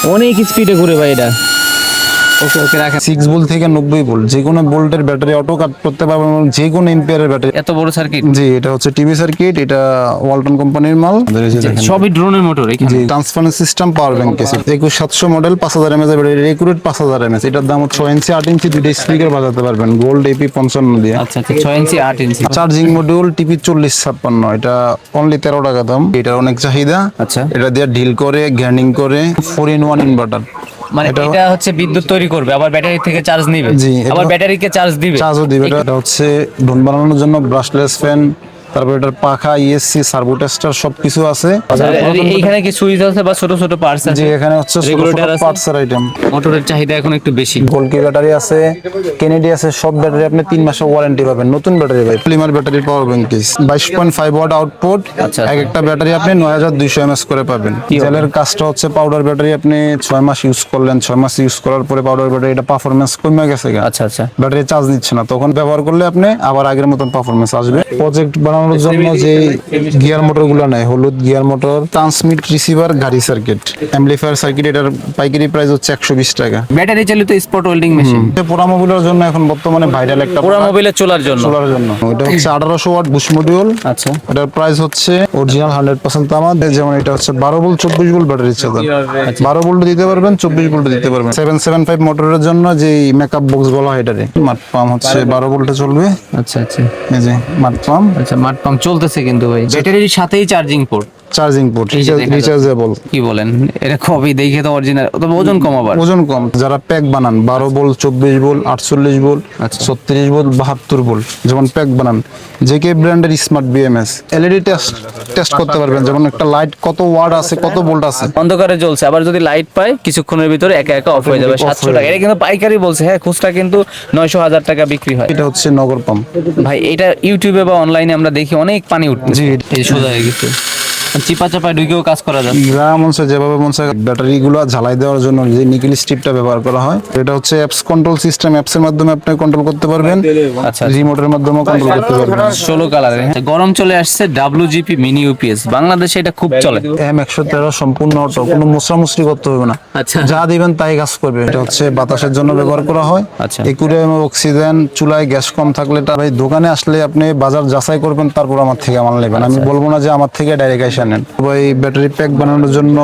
অনেক স্পিডে ঘুরে ভাই এটা। ওকে ওকে রাখেন। 6 ভোল্ট থেকে 90 ভোল্ট যে কোনো ভোল্টের ব্যাটারি অটো কাট করতে পারবেন এবং যে কোনো এম্পিয়ারের ব্যাটারি। এত বড় সার্কিট? জি, এটা হচ্ছে টিভি সার্কিট, এটা ওয়ালটন কোম্পানির মাল। সবই ড্রোনের মোটর এখানে। জি, ট্রান্সফারেন্স সিস্টেম পাওয়ার ব্যাংক কেসি 21700 মডেল 5000 mAh এর ব্যাটারি, একুরেট 5000 mAh। এটার দাম হচ্ছে 6 ইঞ্চি 8 ইঞ্চি দুইটা স্পিকার বাজাতে পারবেন গোল্ড এপি 55 দিয়ে। আচ্ছা আচ্ছা, 6 ইঞ্চি 8 ইঞ্চি। চার্জিং মডিউল টিপি 4056, এটা অনলি 13 টাকা দাম। এটার অনেক চাহিদা। আচ্ছা, এটা দিয়ে ডিল করে গ্যান্ডিং করে 4-in-1 ইনভার্টার। মানে এটা হচ্ছে বিদ্যুৎ তৈরি করবে, আবার ব্যাটারি থেকে চার্জ নিবে, জি, আবার ব্যাটারিকে চার্জ দিবে। চার্জও দিবে। এটা হচ্ছে ড্রোন বানানোর জন্য ব্রাশলেস ফ্যান, তারপর এটার পাখা, ইএসসি, সার্ভো টেস্টার সবকিছু আছে। এইখানে কি সুইচ আছে বা ছোট ছোট পার্টস আছে? যে এখানে হচ্ছে ছোট ছোট পার্টসের আইটেম। মোটরের চাহিদা এখন একটু বেশি। গোলকি ব্যাটারি আছে, কেনেডি আছে, সব ব্যাটারি আপনি 3 মাসের ওয়ারেন্টি পাবেন। নতুন ব্যাটারি ভাই, polymer battery power bank case 22.5 watt output. আচ্ছা, এক একটা ব্যাটারি আপনি 9200 mAh করে পাবেন। জেলের কাজটা হচ্ছে পাউডার ব্যাটারি, আপনি 6 মাস ইউজ করলেন, 6 মাস ইউজ করার পরে পাউডার ব্যাটারি এটা পারফরম্যান্স কমে গেছে। আচ্ছা আচ্ছা, ব্যাটারি চার্জ নিচ্ছে না, তখন ব্যবহার করলে আপনি আবার আগের মতন পারফরম্যান্স আসবে। প্রজেক্ট বানানোর জন্য যে গিয়ার মোটর গুলো নেয়, হলুদ গিয়ার মোটর, ট্রান্সমিট, রিসিভার, গাড়ি সার্কিট, অ্যাম্পলিফায়ার সার্কিট, এটার পাইকারি প্রাইস হচ্ছে 120 টাকা। ব্যাটারি চালিত স্পট ওয়েল্ডিং মেশিন পোড়া মোবিলের জন্য এখন বর্তমানে ভাইরাল একটা পুরো মোবাইলে চলার জন্য। এটা হচ্ছে 1800 ওয়াট বুশ মডিউল। আচ্ছা, এটার প্রাইস হচ্ছে অরিজিনাল 100% তামা। যেমন এটা হচ্ছে 12 volt 24 volt battery charger. 12 volt দিতে পারবেন, 24 ভোল্ট দিতে পারবেন। 775 মোটরের জন্য যে মেকআপ বক্স বলা হয় এটারে, মাঠ পাম্প হচ্ছে 12 ভোল্টে চলবে। আচ্ছা আচ্ছা, এই যে মাঠ পাম্প। আচ্ছা, মাঠ পাম্প চলতেছে কিন্তু ভাই, ব্যাটারির সাথেই চার্জিং পোর্ট, চার্জিং পোর্ট, এই যে দেখা যাচ্ছে। রিচার্জেবল। কি বলেন, এটা খুবই দেখে তো অরিজিনাল। তবে ওজন কম আবার। ওজন কম। যারা প্যাক বানান 12 ভোল্ট 24 ভোল্ট 48 ভোল্ট আচ্ছা। 36 ভোল্ট 72 ভোল্ট, যেমন প্যাক বানান, জেকে ব্র্যান্ডের স্মার্ট বিএমএস এলইডি টেস্ট করতে পারবেন। যেমন একটা লাইট কত ওয়াট আছে, কত ভোল্ট আছে। অন্ধকারে জ্বলছে, আবার যদি লাইট পায় কিছুক্ষণের ভিতরে একা একা অফ হয়ে যাবে। 700 টাকা এটা কিন্তু পাইকারি বলছে। হ্যাঁ, খুচরা কিন্তু 900-1000 টাকা বিক্রি হয়। এটা হচ্ছে নগর পাম্প ভাই এটা ইউটিউবে বা অনলাইনে আমরা দেখি অনেক পানি উঠছে। জি। এই সোজা হয়ে গেছে, চিপা চাপায় ঢুকেও কাজ করা যায়। গ্রাম অঞ্চলে যেভাবে মন চায় ব্যাটারি গুলো ঝালাই দেওয়ার জন্য যে নিকেল স্ট্রিপটা ব্যবহার করা হয়, এটা হচ্ছে অ্যাপস কন্ট্রোল সিস্টেম। অ্যাপস এর মাধ্যমে আপনি কন্ট্রোল করতে পারবেন, আচ্ছা, রিমোটের মাধ্যমে কন্ট্রোল করতে পারবেন। 16 কালারে। গরম চলে আসছে WGP মিনি ইউপিএস, বাংলাদেশে এটা খুব চলে। M113 সম্পূর্ণ অটো, কোনো মুসরামুসরি করতে হবে না। আচ্ছা, যা দিবেন তাই কাজ করবে। এটা হচ্ছে বাতাসের জন্য ব্যবহার করা হয়। আচ্ছা। একুরিয়াম অক্সিজেন, চুলায় গ্যাস কম থাকলে তা ভাই দোকানে আসলে আপনি বাজার যাচাই করবেন, তারপর আমার থেকে মাল নেবেন। আমি বলবো না যে আমার থেকে ডাইরেক্ট এসে নেন। ভাই ব্যাটারি প্যাক বানানোর জন্য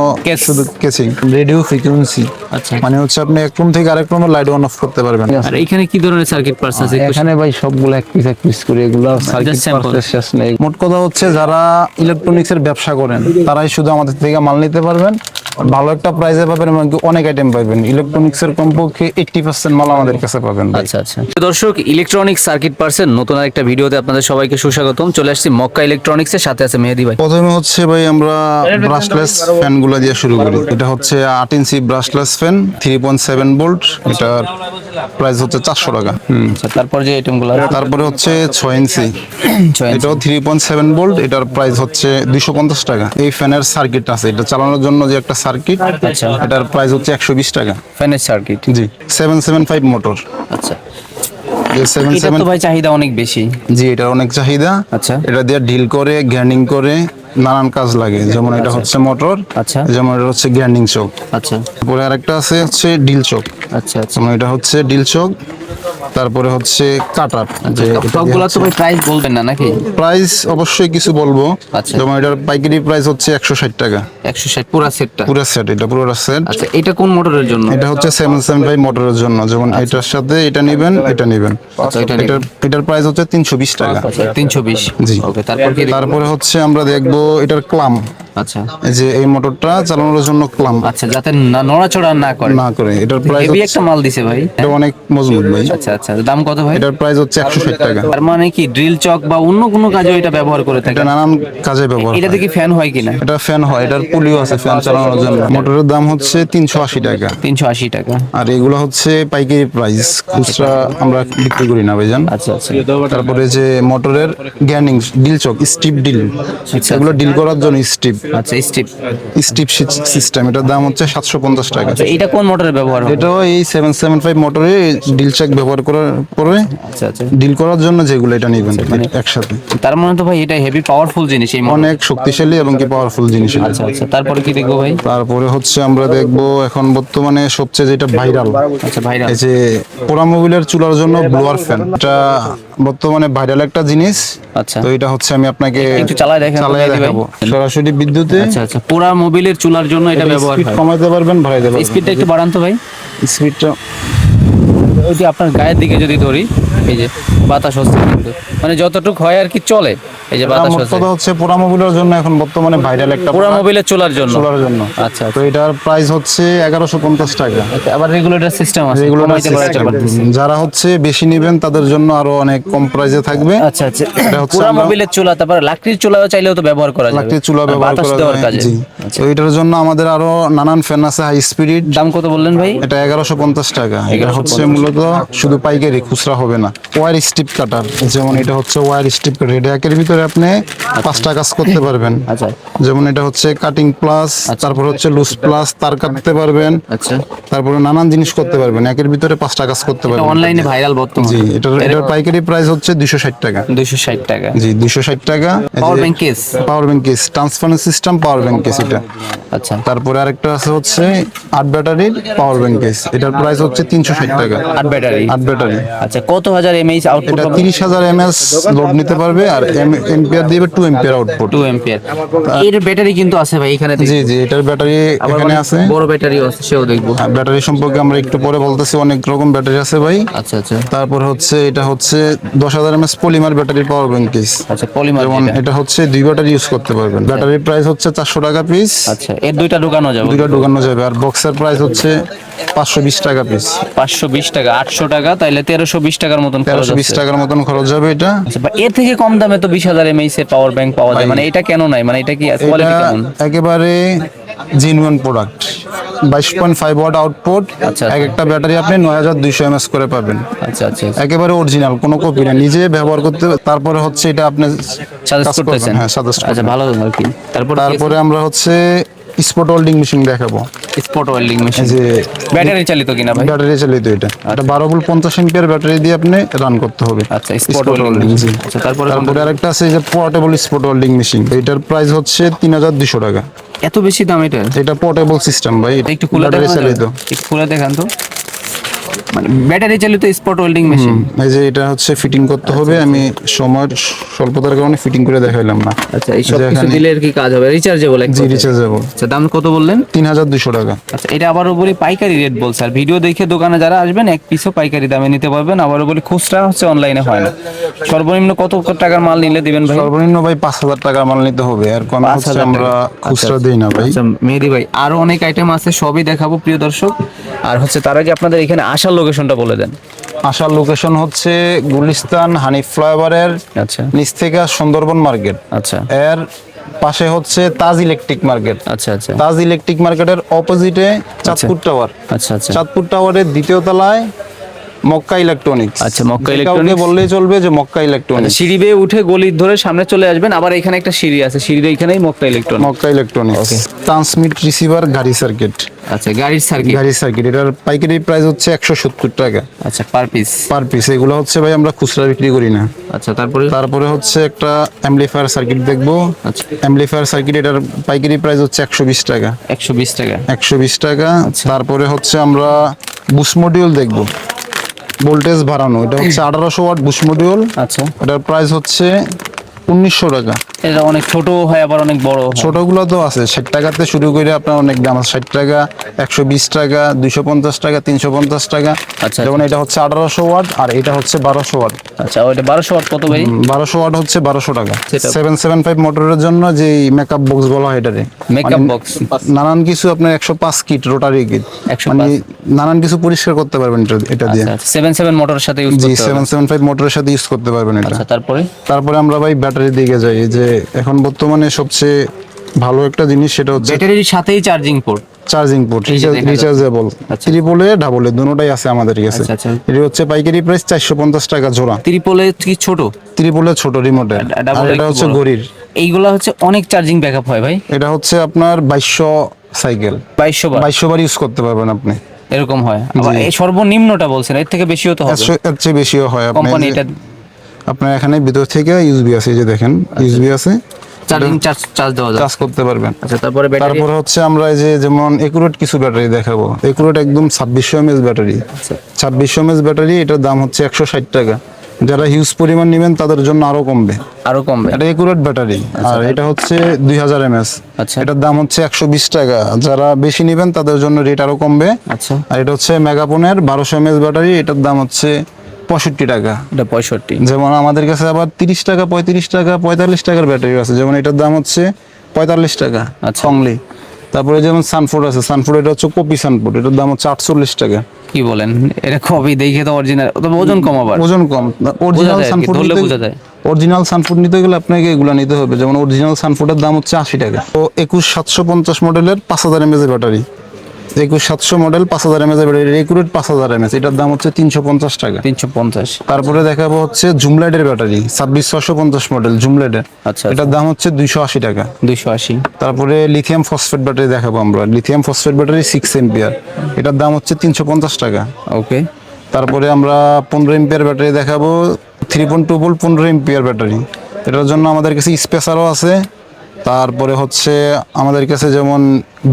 শুধু কেসিং, রেডিও ফ্রিকোয়েন্সি, আচ্ছা। মানে হচ্ছে আপনি এক রুম থেকে আরেক রুমে লাইট অন অফ করতে পারবেন। আর এখানে কি ধরনের সার্কিট পার্টস আছে? এখানে ভাই সবগুলো এক পিস করে, এগুলো সার্কিট sample। পার্টসের শেষ নেই। মোট কথা হচ্ছে যারা ইলেকট্রনিক্স এর ব্যবসা করেন তারাই শুধু আমাদের থেকে মাল নিতে পারবেন। ভালো একটা প্রাইসে পাবেন এবং অনেক আইটেম পাবেন। ইলেকট্রনিক্স এর কমপক্ষে 80% মাল আমাদের কাছে পাবেন। আচ্ছা আচ্ছা, দর্শক, ইলেকট্রনিক সার্কিট পার্টসের নতুন আরেকটা ভিডিওতে আপনাদের সবাইকে সুস্বাগতম। চলে আসছি মক্কা ইলেকট্রনিক্স এর সাথে আছে মেহেদি ভাই। প্রথমে হচ্ছে ভাই আমরা ব্রাশলেস ফ্যান গুলো দিয়ে শুরু করি। এটা হচ্ছে 8 ইঞ্চি ব্রাশলেস ফ্যান 3.7 ভোল্ট। এটার প্রাইস হচ্ছে 400 টাকা। আচ্ছা, তারপর যে আইটেমগুলো, তারপরে হচ্ছে 6 ইঞ্চি, 6 ইঞ্চি। এটাও 3.7 ভোল্ট। এটার প্রাইস হচ্ছে 250 টাকা। এই ফ্যানের সার্কিট আছে, এটা চালানোর জন্য যে একটা সার্কিট, আচ্ছা। এটার প্রাইস হচ্ছে 120 টাকা। ফ্যানের সার্কিট, জি, 775 মোটর। আচ্ছা। যে এটা 77, তো ভাই চাহিদা অনেক বেশি। জি এটার অনেক চাহিদা। আচ্ছা। এটা দিয়ে ডিল করে গ্যান্ডিং করে নানান কাজ লাগে। যেমন এটা হচ্ছে মোটর, আচ্ছা। যেমন এটা হচ্ছে গ্যান্ডিং চক। আচ্ছা তারপরে আরেকটা আছে হচ্ছে ডিল চক। আচ্ছা আচ্ছা, যেমন এটা হচ্ছে ডিল চক। তারপরে হচ্ছে কাটার। যে সবগুলো তো ভাই প্রাইস বলবেন না নাকি? প্রাইস অবশ্যই কিছু বলবো। আচ্ছা। যেমন এটার পাইকারি প্রাইস হচ্ছে 160 টাকা। 160 পুরো সেটটা? পুরো সেট, এটা পুরো সেট। আচ্ছা, এটা কোন মোটরের জন্য? এটা হচ্ছে 775 মোটরের জন্য। যেমন এটার সাথে এটা নেবেন, এটা নেবেন। আচ্ছা, এটা এটার প্রাইস হচ্ছে 320 টাকা। 320। জি। ওকে, তারপর কি? তারপরে হচ্ছে আমরা দেখবো এটার ক্লাম। আচ্ছা এই যে এই মোটরটা চালানোর জন্য ক্লাম আচ্ছা, যাতে নড়াচড়া না করে। না করে। এটার প্রাইস হেভি একটা মাল দিছে ভাই। এটা অনেক মজবুত ভাই। আচ্ছা আচ্ছা, দাম কত ভাই? এটার প্রাইস হচ্ছে 160 টাকা। তার মানে কি ড্রিল চক বা অন্য কোনো কাজে এটা ব্যবহার করে থাকে? এটা নানান কাজে ব্যবহার এটাতে হয়। কি ফ্যান হয় কিনা? এটা ফ্যান হয়, এটার পুলিও আছে ফ্যান চালানোর জন্য। মোটরের দাম হচ্ছে 380 টাকা। 380 টাকা। আর এগুলো হচ্ছে পাইকারি প্রাইস, খুচরা আমরা বিক্রি করি না ভাইজান। আচ্ছা আচ্ছা, তারপরে যে মোটরের গ্যানিং ডিল চক, স্টিপ ডিল, এগুলো ডিল করার জন্য স্টিপ। আচ্ছা স্টিপ। স্টিপ সিস্টেম, এটার দাম হচ্ছে 750 টাকা। আচ্ছা এটা কোন মোটরে ব্যবহার হবে? এটাও এই 775 মোটরে ডিল চেক ব্যবহার করার পরে আচ্ছা আচ্ছা, ডিল করার জন্য যেগুলো এটা নেবেন একসাথে। তার মানে তো ভাই এটা হেভি পাওয়ারফুল জিনিস এই মোটর। অনেক শক্তিশালী এবং কি পাওয়ারফুল জিনিস এটা। আচ্ছা আচ্ছা, তারপরে কি দেখবো ভাই? তারপরে হচ্ছে আমরা দেখবো এখন বর্তমানে সবচেয়ে যেটা ভাইরাল, আচ্ছা ভাইরাল। এই যে পোড়া মোবিলের চুলার জন্য ব্লোয়ার ফ্যান, এটা বর্তমানে ভাইরাল একটা জিনিস। আচ্ছা তো এটা হচ্ছে আমি আপনাকে একটু চালায় দেখেন তো চালিয়ে মেহেদী ভাই। দেখাবো সরাসরি বিদ্যুতে। আচ্ছা আচ্ছা, পুরা মোবিলের চুলার জন্য এটা ব্যবহার স্পিড হয়। কমাইতে পারবেন, বাড়াইতে পারবেন। স্পিডটা একটু বাড়ান তো ভাই। স্পিডটা ওই যে আপনার গায়ের দিকে যদি ধরি, এই যে বাতাস হচ্ছে কিন্তু, মানে যতটুকু হয় আর কি চলে, এই যে বাতাস মোট হচ্ছে। কথা হচ্ছে পোড়া মোবিলের জন্য এখন বর্তমানে ভাইরাল একটা পুরা মোবিলের চুলার জন্য। চুলার জন্য। আচ্ছা তো এটার প্রাইস হচ্ছে 1150 টাকা। আচ্ছা, আবার রেগুলেটর সিস্টেম আছে, এগুলো কমাইতে বাড়াইতে পারতেছে। যারা হচ্ছে বেশি নেবেন তাদের জন্য আরো অনেক কম প্রাইসে থাকবে। আচ্ছা আচ্ছা, এটা হচ্ছে পুরা আমরা- মোবিলের চুলা, তারপর লাকড়ির চুলাও চাইলেও তো ব্যবহার করা যাবে। লাকড়ির চুলা মানে ব্যবহার বাতাস করা দেওয়ার যায়। কাজে। জি। আচ্ছা, তো এটার জন্য আমাদের আরো নানান ফ্যান আছে হাই স্পিড। দাম কত বললেন ভাই? এটা 1150 টাকা। এটা হচ্ছে মূলত শুধু পাইকারি, খুচরা হবে না। ওয়্যার স্ট্রিপ কাটার, যেমন এটা হচ্ছে ওয়্যার স্ট্রিপ কাটার, এটা একের ভিতরে আপনি 5টা কাজ করতে পারবেন। আচ্ছা যেমন এটা হচ্ছে কাটিং প্লাস, তারপর হচ্ছে লুজ প্লাস, তার কাটতে পারবেন, আচ্ছা, তারপরে নানান জিনিস করতে পারবেন, একের ভিতরে 5টা কাজ করতে পারবেন। অনলাইনে ভাইরাল বর্তমানে। জি, এটার পাইকারি প্রাইস হচ্ছে 260 টাকা। 260 টাকা। জি, 260 টাকা। পাওয়ার ব্যাংক কেস। পাওয়ার ব্যাংক কেস, ট্রান্সফারেন্স সিস্টেম পাওয়ার ব্যাংক কেস এটা। আচ্ছা, তারপরে আরেকটা আছে হচ্ছে 8 ব্যাটারির পাওয়ার ব্যাংক কেস, এটার প্রাইস হচ্ছে 360 টাকা। 8 ব্যাটারি। 8 ব্যাটারি। আচ্ছা, কত হাজার এমএইচ আউটপুট এটা হবে? 30,000 এমএস লোড নিতে পারবে, আর এম্পিয়ার দিবে 2 এম্পিয়ার আউটপুট। 2 এম্পিয়ার। এর ব্যাটারি কিন্তু আছে ভাই এখানে। জি জি, এটার ব্যাটারি এখানে আছে। বড় ব্যাটারি আছে, সেও দেখবো। ব্যাটারি সম্পর্কে আমরা একটু পরে বলতেছি, অনেক রকম ব্যাটারি আছে ভাই। আচ্ছা আচ্ছা তারপর হচ্ছে এটা হচ্ছে 10,000 এমএস পলিমার ব্যাটারির পাওয়ার ব্যাংক কেস। আচ্ছা, পলিমার। যেমন এটা হচ্ছে 2 ব্যাটারি ইউজ করতে পারবেন। ব্যাটারির প্রাইস হচ্ছে 400 টাকা পিস। আচ্ছা, এর দুইটা ঢোকানো যাবে। দুইটা ঢোকানো যাবে। আর বক্সের প্রাইস হচ্ছে 520 টাকা পিস। 520 টাকা, 800 টাকা, তাইলে 1320 টাকার মতন খরচ 1320 আছে। টাকার মতন খরচ যাবে এটা। আচ্ছা, বা এর থেকে কম দামে তো 20,000 এমএইচ এর পাওয়ার ব্যাংক পাওয়া যায়, মানে এটা কেন নাই? মানে এটা কি এটা কোয়ালিটি কেমন? একেবারে জেনুইন প্রোডাক্ট। 22.5 watt output. আচ্ছা। এক একটা ব্যাটারি আপনি 9200 এমএস করে পাবেন। আচ্ছা আচ্ছা, একেবারে অরিজিনাল, কোনো কপি না, নিজে ব্যবহার করতে। তারপরে হচ্ছে এটা আপনি সাজেস্ট কাজ করবেন। করতেছেন? হ্যাঁ, সাজেস্ট আচ্ছা, করবেন। ভালো আর কি। তারপরে আমরা হচ্ছে স্পট ওয়েল্ডিং মেশিন দেখাবো। স্পট ওয়েল্ডিং মেশিন, এই যে ব্যাটারি চালিত কিনা ভাই? ব্যাটারি চালিত এটা। এটা 12 ভোল্ট 50 এম্পিয়ার ব্যাটারি দিয়ে আপনি রান করতে হবে। আচ্ছা, স্পট Spot ওয়েল্ডিং। welding, জি। আচ্ছা, তারপরে তারপরে আরেকটা আছে যে পোর্টেবল স্পট ওয়েল্ডিং মেশিন, এটার প্রাইস হচ্ছে 3200 টাকা। এত বেশি দাম এটা? এটা পোর্টেবল সিস্টেম ভাই, একটু খুলে ব্যাটারি দেখান চালিত। একটু খুলে দেখান তো, মানে ব্যাটারি চালিত স্পট ওয়েল্ডিং মেশিন। এই যে এটা হচ্ছে ফিটিং করতে হবে, আমি সময়ের স্বল্পতার কারণে ফিটিং করে দেখাইলাম না। আচ্ছা, এই সব যে কিছু এখানে- দিলে আর কি কাজ হবে? রিচার্জেবল? জি, রিচার্জেবল। আচ্ছা, দাম কত বললেন? 3200 টাকা। আচ্ছা, এটা আবারও বলি পাইকারি রেট বলছে, আর ভিডিও দেখে দোকানে যারা আসবেন এক পিসও পাইকারি দামে নিতে পারবেন। আবারও বলি খুচরা হচ্ছে অনলাইনে হয় না। সর্বনিম্ন কত টাকার মাল নিলে দিবেন ভাই? সর্বনিম্ন ভাই 5000 টাকা মাল নিতে হবে, আর কম হচ্ছে 5,000 আমরা টাকা। খুচরা আচ্ছা, দেই না ভাই। আচ্ছা মেহেদী ভাই, আরো অনেক আইটেম আছে, সবই দেখাবো প্রিয় দর্শক। আর হচ্ছে তার আগে আপনাদের এখানে আসার লোকেশনটা বলে দেন। আসার লোকেশন হচ্ছে গুলিস্তান হানিফ ফ্লাইওভারের আচ্ছা নিচ থেকে সুন্দরবন মার্কেট, আচ্ছা এর পাশে হচ্ছে তাজ ইলেকট্রিক মার্কেট। আচ্ছা আচ্ছা তাজ ইলেকট্রিক মার্কেটের অপোজিটে চাঁদপুর টাওয়ার। আচ্ছা আচ্ছা চাঁদপুর টাওয়ারের দ্বিতীয় তলায় মক্কা ইলেকট্রনিক্স। আচ্ছা, মক্কা কাউকে ইলেকট্রনিক্স বললেই চলবে যে মক্কা ইলেকট্রনিক্স। সিঁড়ি বেয়ে উঠে গলি ধরে সামনে চলে আসবেন, আবার এখানে একটা সিঁড়ি আছে, সিঁড়ির এখানেই Mecca electronics. Mecca electronics. Transmit receiver গাড়ি সার্কিট। আচ্ছা, গাড়ির সার্কিট। গাড়ি সার্কিট, এটার পাইকারি প্রাইস হচ্ছে 170 টাকা আচ্ছা, পার পিস। Per piece. এগুলো হচ্ছে ভাই আমরা খুচরা বিক্রি করি না। আচ্ছা, তারপরে তারপরে হচ্ছে একটা অ্যাম্পলিফায়ার সার্কিট দেখবো। আচ্ছা, অ্যাম্পলিফায়ার সার্কিট, এটার পাইকারি প্রাইস হচ্ছে 120 টাকা। 120 টাকা। 120 টাকা। আচ্ছা। তারপরে হচ্ছে আমরা বুশ মডিউল দেখবো, ভোল্টেজ বাড়ানো। এটা হচ্ছে 1800 ওয়াট বুশ মডিউল। আচ্ছা, এটার প্রাইস হচ্ছে 1900 টাকা। এটা অনেক ছোট হয় আবার অনেক বড় হয়। ছোটগুলো তো আছে 60 টাকাতে শুরু করে আপনার অনেক দাম আছে, 60 টাকা, 120 টাকা, 250 টাকা, 350 টাকা। আচ্ছা, যেমন এটা হচ্ছে 1800 ওয়াট, আর এটা হচ্ছে 1200 ওয়াট। আচ্ছা, ওইটা 1200 ওয়াট কত ভাই? 1200 ওয়াট হচ্ছে 1200 টাকা। সেটা- 775 মোটরের জন্য যে মেকআপ বক্স বলা হয় এটারে, মেকআপ বক্স। নানান কিছু আপনার 105 কিট রোটারি কিট, 105 মানে নানান কিছু পরিষ্কার করতে পারবেন এটা দিয়ে। আচ্ছা, 77 মোটরের সাথে ইউজ জি, করতে হবে। 775 মোটরের সাথে ইউজ করতে পারবেন এটা। আচ্ছা, তারপরে তারপরে আমরা ভাই ব্যাটারি দিকে যাই, যে এখন বর্তমানে সবচেয়ে ভালো একটা জিনিস, সেটা হচ্ছে ব্যাটারির সাথেই চার্জিং পোর্ট। চার্জিং পোর্ট, এই যে দেখা রিচার্জেবল, আচ্ছা। ট্রিপলে ডাবলে দুটোটাই আছে আমাদের কাছে। আচ্ছা, আচ্ছা। এটা হচ্ছে পাইকারি প্রাইস 450 টাকা জোড়া। ত্রিপলে কি ছোট? ট্রিপলে ছোট রিমোটের, ডাবল আর এটা একটু হচ্ছে বড়। ঘড়ির। এইগুলা হচ্ছে অনেক চার্জিং ব্যাকআপ হয় ভাই। এটা হচ্ছে আপনার 2200 সাইকেল, 2200 বার 2200 বার ইউজ করতে পারবেন আপনি। এরকম হয়। আবার এই সর্বনিম্নটা বলছেন, এর থেকে বেশিও তো হবে। এর চেয়ে বেশিও হয়। আপনি কোম্পানি এটা আপনার এখানে ভিতর থেকে ইউএসবি আছে, এই যে দেখেন ইউএসবি আছে, চার্জিং চার্জ দেওয়া যায়। চার্জ করতে পারবেন। আচ্ছা, তারপরে ব্যাটারি। তারপরে হচ্ছে আমরা এই যে যেমন একুরেট কিছু ব্যাটারি দেখাবো। একুরেট একদম 2600 mAh ব্যাটারি, 2600 mAh ব্যাটারি, এটার দাম হচ্ছে 160 টাকা। যারা হিউজ পরিমাণ নেবেন তাদের জন্য আরো কমবে। আরো কমবে। এটা একুরেট ব্যাটারি, আর এটা হচ্ছে 2000 mAh। আচ্ছা। এটার দাম হচ্ছে 120 টাকা। যারা বেশি নেবেন তাদের জন্য রেট আরো কমবে। আচ্ছা, আর এটা হচ্ছে মেগাপনের 1200 mAh ব্যাটারি, এটার দাম হচ্ছে 65 টাকা। এটা 65। যেমন আমাদের কাছে আবার 30 টাকা, 35 টাকা, 45 টাকার ব্যাটারি আছে, যেমন এটার দাম হচ্ছে 45 টাকা আচ্ছা। অনলি। তারপরে যেমন সানফোর্ড আছে, সানফোর্ড এটা হচ্ছে কপি সানফোর্ড, এটার দাম হচ্ছে 48 টাকা। কি বলেন, এটা কবি দেখে তো অরিজিনাল, তবে ওজন কম আবার। ওজন কম। অরিজিনাল যায় আর কি, সানফোর্ড ধরলে নিতে, বোঝা যায়। অরিজিনাল সানফোর্ড নিতে গেলে আপনাকে এগুলো নিতে হবে। যেমন অরিজিনাল সানফোর্ডের দাম হচ্ছে 80 টাকা। তো 21750 মডেলের 5000 mAh battery, 21700 model 5000 mAh battery, accurate 5000 mAh, এটার দাম হচ্ছে 350 টাকা। 350। তারপরে দেখাবো হচ্ছে জুমলাইডের ব্যাটারি 26650 মডেল জুমলাইডের, আচ্ছা, এটার দাম হচ্ছে 280 টাকা। 280। তারপরে লিথিয়াম ফসফেট ব্যাটারি দেখাবো আমরা, লিথিয়াম ফসফেট ব্যাটারি 6 এম্পিয়ার, এটার দাম হচ্ছে 350 টাকা। ওকে। তারপরে আমরা 15 এম্পিয়ার ব্যাটারি দেখাবো, 3.2 ভোল্ট 15 এম্পিয়ার ব্যাটারি, এটার জন্য আমাদের কাছে স্পেসারও আছে। তারপরে হচ্ছে আমাদের কাছে যেমন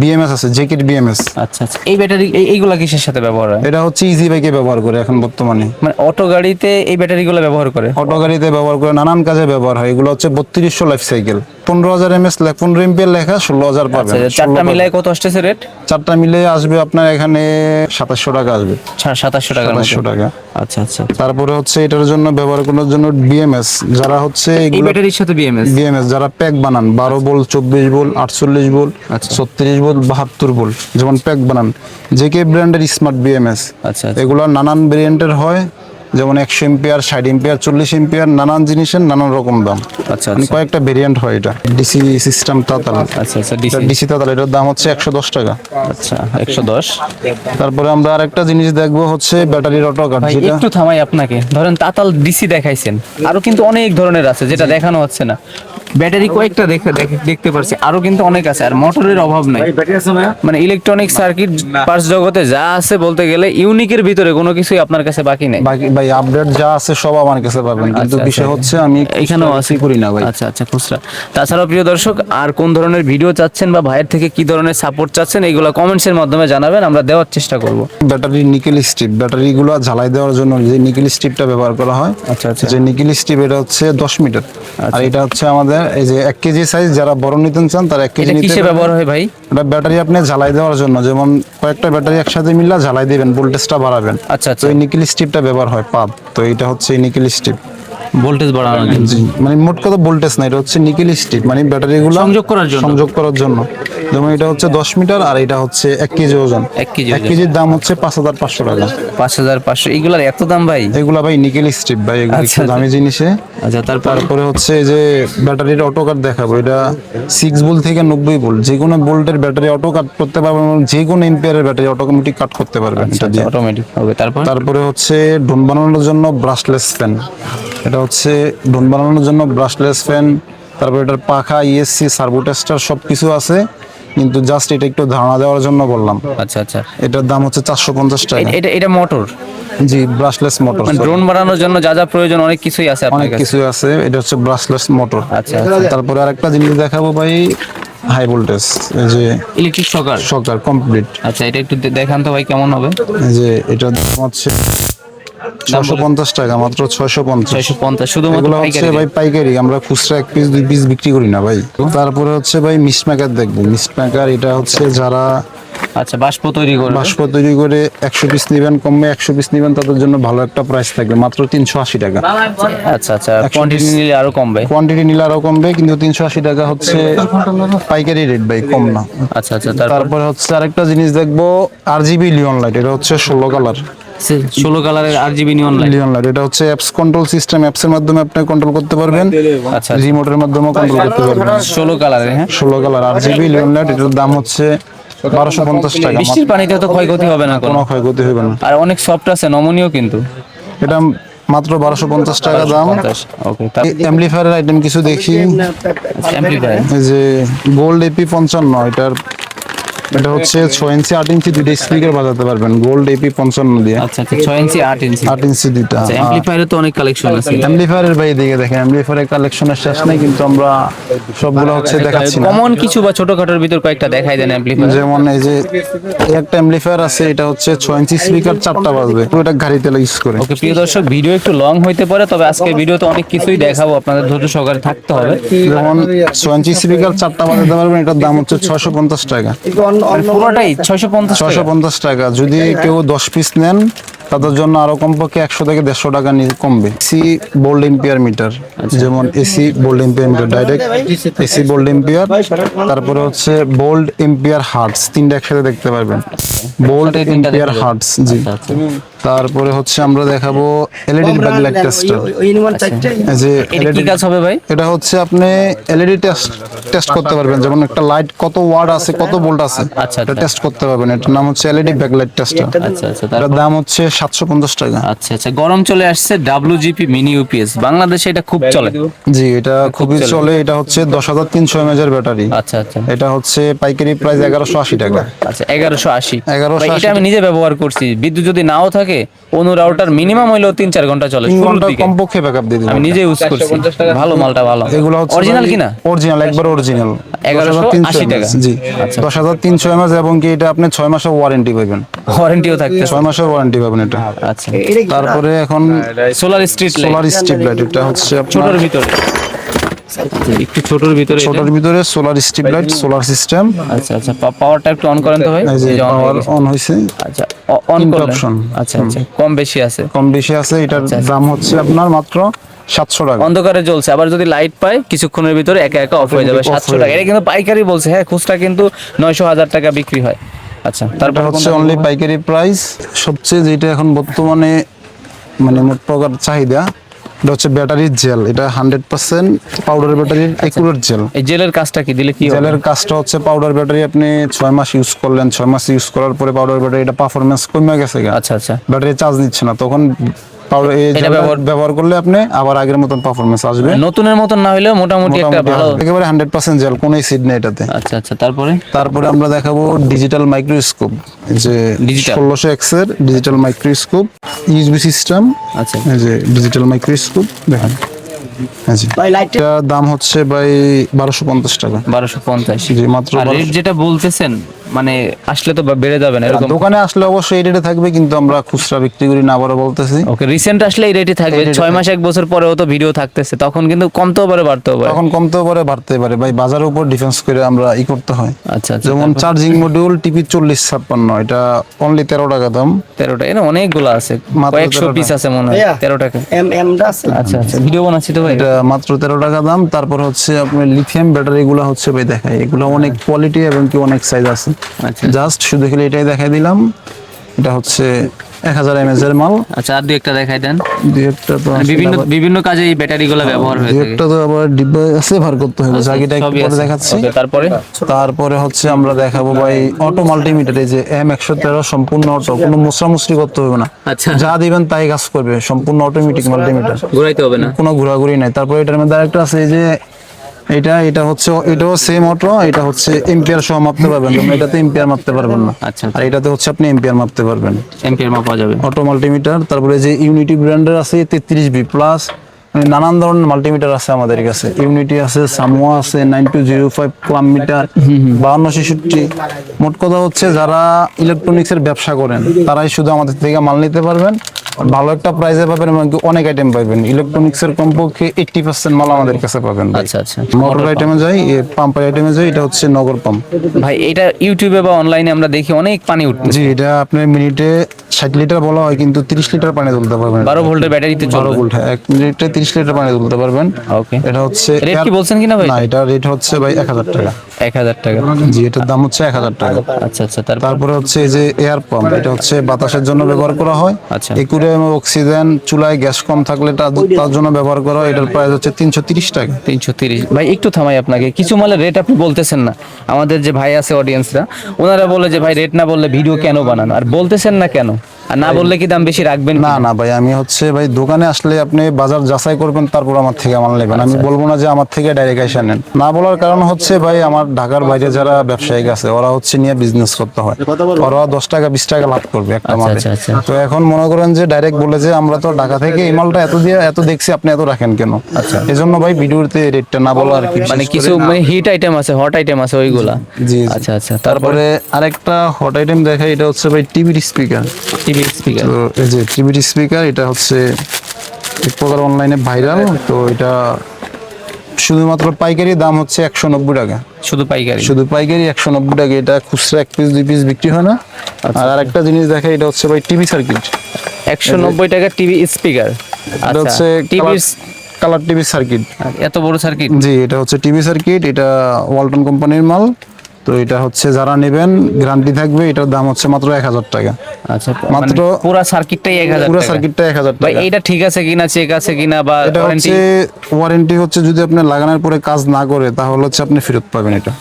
বিএমএস আছে, জেকেট বিএমএস। আচ্ছা, আচ্ছা। এই ব্যাটারি এইগুলা কিসের সাথে ব্যবহার হয়? এটা হচ্ছে ইজি বাইকে ব্যবহার করে এখন বর্তমানে, মানে অটো গাড়িতে এই ব্যাটারিগুলো ব্যবহার করে? অটো গাড়িতে ব্যবহার করে, নানান কাজে ব্যবহার হয়। এগুলো হচ্ছে 3200 লাইফ সাইকেল, 15000 mAh 15 এম্পিয়ার লেখা 16000 পাবেন। আচ্ছা, চারটা মিলায় কত আসতেছে রেট? চারটা মিলে আসবে আপনার এখানে 2700 টাকা আসবে, 2700 টাকার 2700 মতো। টাকা। আচ্ছা, আচ্ছা। তারপরে হচ্ছে এটার জন্য ব্যবহার করার জন্য বিএমএস, যারা হচ্ছে এই এগুলো ব্যাটারির সাথে বিএমএস? বিএমএস যারা প্যাক বানান 12 ভোল্ট 24 ভোল্ট 48 ভোল্ট আচ্ছা। 36 ভোল্ট 72 ভোল্ট, যেমন প্যাক বানান, জেকে ব্র্যান্ডের স্মার্ট বিএমএস। আচ্ছা, আচ্ছা। এগুলো নানান ভেরিয়েন্টের হয়, যেমন 100 এম্পিয়ার 60 এম্পিয়ার 40 এম্পিয়ার, নানান জিনিসের নানান রকম দাম। আচ্ছা, মানে আচ্ছা। কয়েকটা ভেরিয়েন্ট হয়। এটা ডিসি সিস্টেম তাতাল, আচ্ছা, আচ্ছা। ডিসি। ডিসি তাতাল, এটার দাম হচ্ছে 110 টাকা। আচ্ছা, 110। তারপরে আমরা আরেকটা জিনিস দেখবো হচ্ছে ব্যাটারির অটো কাট, ভাই যেটা একটু থামাই আপনাকে, ধরেন তাতাল ডিসি দেখাইছেন, আরো কিন্তু অনেক ধরনের আছে যেটা দেখানো হচ্ছে না। ব্যাটারি কয়েকটা দেখতে পারছি, আরো কিন্তু অনেক আছে, আর মোটরের অভাব নাই। মানে ইলেকট্রনিক সার্কিট পার্টস জগতে যা আছে বলতে গেলে ইউনিকের ভিতরে কোনো কিছুই আপনার কাছে বাকি নেই। বাকি ভাই আপডেট যা আছে সব আমার কাছে পাবেন, কিন্তু আচ্ছা, বিষয় আচ্ছা। হচ্ছে আমি এখানেও আছে করি না ভাই। আচ্ছা, আচ্ছা, খুচরা। তাছাড়াও প্রিয় দর্শক, আর কোন ধরনের ভিডিও চাচ্ছেন বা ভাইয়ের থেকে কি ধরনের সাপোর্ট চাচ্ছেন, এইগুলো কমেন্টসের মাধ্যমে জানাবেন, আমরা দেওয়ার চেষ্টা করব। ব্যাটারি নিকেল স্ট্রিপ, ব্যাটারিগুলো ঝালাই দেওয়ার জন্য যে নিকেল স্ট্রিপটা ব্যবহার করা হয়, আচ্ছা, আচ্ছা। যে নিকেল স্ট্রিপ, এটা হচ্ছে 10 মিটার। আর এটা হচ্ছে আমাদের এই যে 1 কেজি সাইজ, যারা বড় নিতে চান তারা 1 কেজি এটা নিতে কিসে পারবেন। ব্যবহার হয় ভাই? এটা ব্যাটারি আপনি ঝালাই দেওয়ার জন্য, যেমন কয়েকটা ব্যাটারি একসাথে মিলা ঝালাই দিবেন, ভোল্টেজটা বাড়াবেন। আচ্ছা, তো আচ্ছা। এই নিকেল স্ট্রিপটা ব্যবহার হয় পাব, তো এটা হচ্ছে এই নিকেল স্ট্রিপ। ভোল্টেজ বাড়ানোর জন্য। জি, মানে মোট কথা ভোল্টেজ না, এটা হচ্ছে নিকেল স্ট্রিপ, মানে ব্যাটারিগুলো সংযোগ করার জন্য। সংযোগ করার জন্য। যেমন এটা হচ্ছে 10 মিটার, আর এটা হচ্ছে 1 কেজি ওজন। 1 কেজি 1 কেজির দাম হচ্ছে 5500 টাকা। 5500। এইগুলার এত দাম ভাই? এগুলা ভাই নিকেল স্ট্রিপ ভাই, এগুলো আচ্ছা, একটু দামি জিনিসে। আচ্ছা, তারপরে হচ্ছে এই যে ব্যাটারির অটো কাট দেখাবো, এটা 6 ভোল্ট থেকে 90 ভোল্ট, যে কোনো ভোল্টের ব্যাটারি অটো কাট করতে পারবেন, যে কোনো এম্পিয়ারের ব্যাটারি অটোমেটিক কাট করতে পারবেন এটা দিয়ে। অটোমেটিক হবে। তারপরে হচ্ছে ড্রোন বানানোর জন্য ব্রাশলেস ফ্যান, এটা হচ্ছে ড্রোন বানানোর জন্য ব্রাশলেস ফ্যান। তারপর এটার পাখা, ইএসসি, সার্ভো টেস্টার সব কিছু আছে, কিন্তু জাস্ট এটা একটু ধারণা দেওয়ার জন্য বললাম। আচ্ছা, আচ্ছা। এটার দাম হচ্ছে 450 টাকা। এটা মোটর? জি, ব্রাশলেস মোটর। মানে ড্রোন বানানোর জন্য যা যা প্রয়োজন অনেক কিছুই আছে আপনার অনেক কাছে। কিছু আছে, এটা হচ্ছে ব্রাশলেস মোটর। আচ্ছা, তারপরে আরেকটা জিনিস দেখাবো ভাই, হাই ভোল্টেজ, এই যে ইলেকট্রিক শকার। শকার কমপ্লিট। আচ্ছা, এটা একটু দেখান তো ভাই কেমন হবে? এই যে এটার দাম হচ্ছে 650 টাকা, মাত্র 650। 650 শুধুমাত্র এগুলো হচ্ছে পাইকারি? ভাই পাইকারি, আমরা খুচরা 1 পিস 2 পিস বিক্রি করি না ভাই। তারপরে হচ্ছে ভাই মিস্ট মেকার দেখবো, মিস্ট মেকার, এটা হচ্ছে যারা আচ্ছা, বাষ্প তৈরি করবে। বাষ্প তৈরি করে 100 পিস নেবেন, কমে 100 পিস নেবেন, তাদের জন্য ভালো একটা প্রাইস থাকবে, মাত্র 380 টাকা। আচ্ছা, আচ্ছা। কোয়ান্টিটি নিলে আরো কমবে? কোয়ান্টিটি নিলে আরো কমবে, কিন্তু 380 টাকা হচ্ছে পাইকারি রেট ভাই, কম না। আচ্ছা, আচ্ছা। তারপরে হচ্ছে আরেকটা জিনিস দেখবো, RGB লিওন লাইট, এটা হচ্ছে 16 কালার, 16 কালারের RGB neon light. Neon light, এটা হচ্ছে অ্যাপস কন্ট্রোল সিস্টেম, অ্যাপস এর মাধ্যমে আপনি কন্ট্রোল করতে পারবেন, আচ্ছা রিমোটের মাধ্যমে কন্ট্রোল করতে পারবেন। 16 কালারের, হ্যাঁ। 16 কালার RGB লিওন লাইট, এটার দাম হচ্ছে 1250 টাকা। বৃষ্টির পানিতে তো ক্ষয়ক্ষতি হবে না কোনো। কোনো ক্ষয়ক্ষতি হবে না। আর অনেক সফট আছে, নমনীয় কিন্তু। এটা মাত্র 1250 টাকা দাম। ওকে, অ্যাম্পলিফায়ারের আইটেম কিছু দেখি। অ্যাম্পলিফায়ার। এই যে গোল্ড AP 55, এটা হচ্ছে 6 ইঞ্চি 8 ইঞ্চি দুইটা স্পিকার বাজাতে পারবেন গোল্ড AP 55 দিয়ে। আচ্ছা 6 ইঞ্চি 8 ইঞ্চি। 8 ইঞ্চি দুইটা। আচ্ছা, অ্যাম্পলিফায়ারে তো অনেক কালেকশন আছে। অ্যাম্পলিফায়ারের ভাই দিকে দেখেন, অ্যাম্পলিফায়ারের কালেকশনের শেষ নাই, কিন্তু আমরা সবগুলো হচ্ছে দেখাচ্ছি না। কমন কিছু বা ছোটখাটোর ভিতর কয়েকটা দেখাই দেন অ্যাম্পলিফায়ার। যেমন এই যে এই একটা অ্যাম্পলিফায়ার আছে, এটা হচ্ছে 6 ইঞ্চি স্পিকার 4টা বাজবে, ওটা গাড়িতে ইউজ করে। ওকে প্রিয় দর্শক, ভিডিও একটু লং হইতে পারে, তবে আজকে ভিডিওতে অনেক কিছুই দেখাবো, আপনাদের ধৈর্য সহকারে থাকতে হবে। যেমন 6 ইঞ্চি স্পিকার 4টা বাজাতে পারবেন, এটার দাম হচ্ছে 650 টাকা। পুরোটাই 650 টাকা। 650 টাকা। যদি কেউ 10 পিস নেন তাদের জন্য আরো কমপক্ষে 100 থেকে 150 টাকা কমবে। এসি বোল্ড এম্পিয়ার মিটার, যেমন AC volt ampere meter direct AC volt ampere, তারপরে হচ্ছে বোল্ড এম্পিয়ার হার্টস, তিনটা একসাথে দেখতে পারবেন। বোল্ড এম্পিয়ার হার্টস, জি। তারপরে হচ্ছে আমরা দেখাবো এলইডি ব্যাকলাইট টেস্টার। এই যে এটা কি কাজ হবে ভাই? এটা হচ্ছে আপনি এলইডি টেস্ট করতে পারবেন, যেমন একটা লাইট কত ওয়াট আছে, কত ভোল্ট আছে, আচ্ছা, এটা টেস্ট করতে পারবেন। এটার নাম হচ্ছে এলইডি ব্যাকলাইট টেস্টার। আচ্ছা আচ্ছা, এটার দাম হচ্ছে 750 টাকা। আচ্ছা আচ্ছা, গরম চলে আসছে WGP মিনি UPS, বাংলাদেশে এটা খুব চলে। জি, এটা খুবই চলে। এটা হচ্ছে 10300 mAh এর ব্যাটারি। আচ্ছা আচ্ছা এটা হচ্ছে পাইকারি প্রাইস 1180 টাকা। আচ্ছা 1180। 1180 ভাই, এটা আমি নিজে ব্যবহার করছি। বিদ্যুৎ যদি নাও থাকে, অনু রাউটার মিনিমাম হইলেও 3-4 ঘন্টা চলে। 3 শুরুর ঘন্টা দিকে কমপক্ষে ব্যাকআপ দিয়ে দিবে। আমি নিজে ইউজ করছি, ভালো মালটা, ভালো। এগুলো হচ্ছে অরিজিনাল কিনা? অরিজিনাল, একবার অরিজিনাল। 1180 টাকা। জি, আচ্ছা। 10300 mAh, এবং কি এটা আপনি 6 মাসের ওয়ারেন্টি পাবেন। ওয়ারেন্টিও থাকতে। 6 মাসের ওয়ারেন্টি পাবেন এটা। আচ্ছা, তারপরে এখন solar street light, solar strip light, এটা হচ্ছে ছোটর আপনার ভিতরে, একটু ছোটর ভিতরে এটা। ছোটর ভিতরে solar strip light, solar system. আচ্ছা আচ্ছা, পাওয়ারটা একটু অন করেন তো ভাই। এই যে এই যে on হয়ে পাওয়ার গেছে। অন হইছে, আচ্ছা, অন তিনটা করলেন। option। আচ্ছা আচ্ছা, কম বেশি আছে। কম বেশি আছে। এটার দাম হচ্ছে আপনার মাত্র 700 টাকা। অন্ধকারে জ্বলছে, আবার যদি লাইট পায় কিছুক্ষণের ভিতরে একা একা অফ হয়ে যাবে। 700 টাকা। এটা কিন্তু পাইকারি বলছে, হ্যাঁ, খুচরা কিন্তু 900-1000 টাকা বিক্রি হয়। আচ্ছা, তারপর তারপর হচ্ছে অনলি পাইকারি প্রাইস। সবচেয়ে যেটা এখন বর্তমানে মানে মোট প্রকার চাহিদা, এটা হচ্ছে ব্যাটারির জেল। এটা 100% পাউডার ব্যাটারির একুরেট জেল। এই জেলের কাজটা কি, দিলে কি হবে? জেলের কাজটা হচ্ছে পাউডার ব্যাটারি আপনি 6 মাস ইউজ করলেন, 6 মাস ইউজ করার পরে পাউডার ব্যাটারি এটা পারফরমেন্স কমে গেছে, আচ্ছা আচ্ছা, ব্যাটারি চার্জ নিচ্ছে না, তখন পাউডার এই এটা ব্যবহার করলে আপনি আবার আগের মতন পারফরমেন্স আসবে। নতুনের মতন না হইলেও মোটামুটি একটা ভালো। একেবারে 100% জেল, কোনো অ্যাসিড নেই এটাতে। আচ্ছা আচ্ছা, তারপরে আমরা দেখাবো ডিজিটাল মাইক্রোস্কোপ, যে Digital। 1600X এর ডিজিটাল মাইক্রোস্কোপ, ইউএসবি সিস্টেম। আচ্ছা, এই যে ডিজিটাল মাইক্রোস্কোপ দেখেন। এটার দাম হচ্ছে ভাই 1250 টাকা। 1250। জি, মাত্র আর রেট যেটা বলতেছেন, মানে আসলে তো বেড়ে যাবে না এরকম? দোকানে আসলে অবশ্যই এই রেটে থাকবে, কিন্তু আমরা খুচরা বিক্রি করি না, আবারও বলতেছি। ওকে, রিসেন্ট আসলে এই রেটই থাকবে। 6 মাস 1 বছর পরেও তো ভিডিও থাকতেছে, তখন কিন্তু কমতেও পারে, বাড়তেও পারে। তখন কমতেও পারে, বাড়তে পারে ভাই, বাজারের উপর ডিফেন্স করে আমরা করতে হয়। আচ্ছা আচ্ছা, যেমন চার্জিং মডিউল টিপি 4056, এটা অনলি 13 টাকা দাম। 13 টাকা? এটা অনেকগুলো আছে, মাত্র কয়েকশো 13 পিস আছে মনে হয়। 13 টাকা। আচ্ছা আচ্ছা, ভিডিও বানাচ্ছি তো ভাই। এটা মাত্র 13 টাকা দাম। তারপর হচ্ছে আপনার লিথিয়াম ব্যাটারি গুলো হচ্ছে ভাই দেখাই, এগুলো অনেক কোয়ালিটি এবং কি অনেক সাইজ আছে। আচ্ছা, জাস্ট শুধু খালি এটাই দেখাই দিলাম। এটা হচ্ছে 1000 mAh এর মাল। আচ্ছা, আর দুই একটা দেখাই দেন। দুই একটা তো মানে বিভিন্ন বিভিন্ন কাজে এই ব্যাটারিগুলো ব্যবহার হয়ে দুই থাকে। একটা তো আবার ডিব্বা আছে, ভার করতে হবে। জাগিটা একটু সবই পরে আছে। দেখাচ্ছি। Okay, তারপরে হচ্ছে আমরা দেখাবো ভাই অটো মাল্টিমিটার, এই যে M113 সম্পূর্ণ অটো, কোনো মুসরামুসরি করতে হবে না। আচ্ছা, যা দিবেন তাই কাজ করবে, সম্পূর্ণ অটোমেটিক মাল্টিমিটার, ঘুরাইতে হবে না। কোনো ঘোরাঘুরি নাই। তারপরে এটার মধ্যে আরেকটা আছে, এই যে এটা হচ্ছে, এটাও সেম অটো, এটা হচ্ছে এম্পিয়ার সহ মাপতে পারবেন, যেমন এটাতে এম্পিয়ার মাপতে পারবেন না। আচ্ছা, আর এটাতে হচ্ছে আপনি এম্পিয়ার মাপতে পারবেন, এম্পিয়ার মাপা যাবে। Auto multimeter. তারপরে যে ইউনিটি ব্র্যান্ডের আছে 33B প্লাস, মানে নানান ধরনের মাল্টিমিটার আছে আমাদের কাছে। ইউনিটি আছে, সামোয়া আছে, 9205 ক্লাম মিটার, 5266। মোট কথা হচ্ছে যারা ইলেকট্রনিক্স এর ব্যবসা করেন তারাই শুধু আমাদের থেকে মাল নিতে পারবেন, ভালো একটা প্রাইসে পাবেন এবং অনেক আইটেম পাবেন। ইলেকট্রনিক্স এর কমপক্ষে 80% মাল আমাদের কাছে পাবেন। আচ্ছা আচ্ছা, মোটর আইটেমে যাই, পাম্পের আইটেমে যাই, এটা হচ্ছে নগর পাম্প। ভাই এটা ইউটিউবে বা অনলাইনে আমরা দেখি অনেক পানি উঠছে। জি, এটা আপনার মিনিটে 60 লিটার বলা হয়, কিন্তু 30 লিটার পানি তুলতে পারবেন। 12 ভোল্টের ব্যাটারিতে 12 চলবে। ভোল্ট, হ্যাঁ, 1 মিনিটে 30 লিটার পানি তুলতে পারবেন। ওকে, এটা হচ্ছে রেট কি বলছেন কিনা ভাই? না, এটা রেট হচ্ছে ভাই 1000 টাকা। 1000 টাকা। জি, এটার দাম হচ্ছে 1000 টাকা। আচ্ছা আচ্ছা, তারপর? তারপরে হচ্ছে এই যে এয়ার পাম্প, এটা হচ্ছে বাতাসের জন্য ব্যবহার করা হয়। আচ্ছা। একুরিয়াম অক্সিজেন, চুলায় গ্যাস কম থাকলে তার জন্য ব্যবহার করা হয়। এটার প্রাইস হচ্ছে 330 টাকা। 330। ভাই একটু থামাই আপনাকে, কিছু মালের রেট আপনি বলতেছেন না। আমাদের যে ভাই আছে অডিয়েন্সরা, ওনারা বলে যে ভাই রেট না বললে ভিডিও কেন বানান, আর বলতেছেন না কেন, আর না বললে কি দাম বেশি রাখবেন? না না ভাই, আমি হচ্ছে ভাই দোকানে আসলে আপনি বাজার যাচাই করবেন, তারপর আমার থেকে মাল নেবেন। আমি বলবো না যে আমার থেকে ডাইরেক্ট এসে নেন। না বলার কারণ হচ্ছে ভাই, আমার ঢাকার বাইরে যারা ব্যবসায়িক আছে, ওরা হচ্ছে নিয়ে বিজনেস করতে হয়, ওরা 10 টাকা 20 টাকা লাভ করবে একটা মালে। আচ্ছা, আচ্ছা। তো এখন মনে করেন যে ডাইরেক্ট বলে যে আমরা তো ঢাকা থেকে এই মালটা এত দিয়ে এত দেখছি, আপনি এত রাখেন কেন? এই জন্য ভাই ভিডিওতে রেটটা না বলা আর কি। মানে বিশেষ কিছু করে- মানে হিট আইটেম আছে, হট আইটেম আছে ওইগুলা। জি জি। আচ্ছা আচ্ছা, তারপরে আরেকটা হট আইটেম দেখাই, এটা হচ্ছে ভাই টিভির স্পিকার। TV speaker. তো এই যে টিভির স্পিকার, এটা হচ্ছে এক প্রকার অনলাইনে ভাইরাল। তো এটা শুধুমাত্র পাইকারি দাম হচ্ছে 190 টাকা। শুধু পাইকারি? শুধু পাইকারি 190 টাকা। এটা খুচরা 1 পিস 2 পিস বিক্রি হয় না। আর আরেকটা জিনিস দেখাই, এটা হচ্ছে ভাই টিভি সার্কিট। 190 টাকা টিভি স্পিকার। এটা আচ্ছা, হচ্ছে টিভির কালার টিভি সার্কিট। এত বড় সার্কিট? জি, এটা হচ্ছে টিভি সার্কিট। এটা ওয়ালটন কোম্পানির মাল। তো এটা হচ্ছে যারা নেবেন গ্যারান্টি থাকবে। এটার দাম হচ্ছে মাত্র 1000 টাকা। আচ্ছা, মাত্র পুরো সার্কিটটাই 1000 পুরো টাকা? সার্কিটটা 1000 ভাই টাকা। এইটা ঠিক আছে কিনা, চেক আছে কিনা, বা এটা ওয়ারেন্টি? হচ্ছে ওয়ারেন্টি হচ্ছে যদি আপনি লাগানোর পরে কাজ না করে, তাহলে হচ্ছে আপনি ফেরত পাবেন। এটা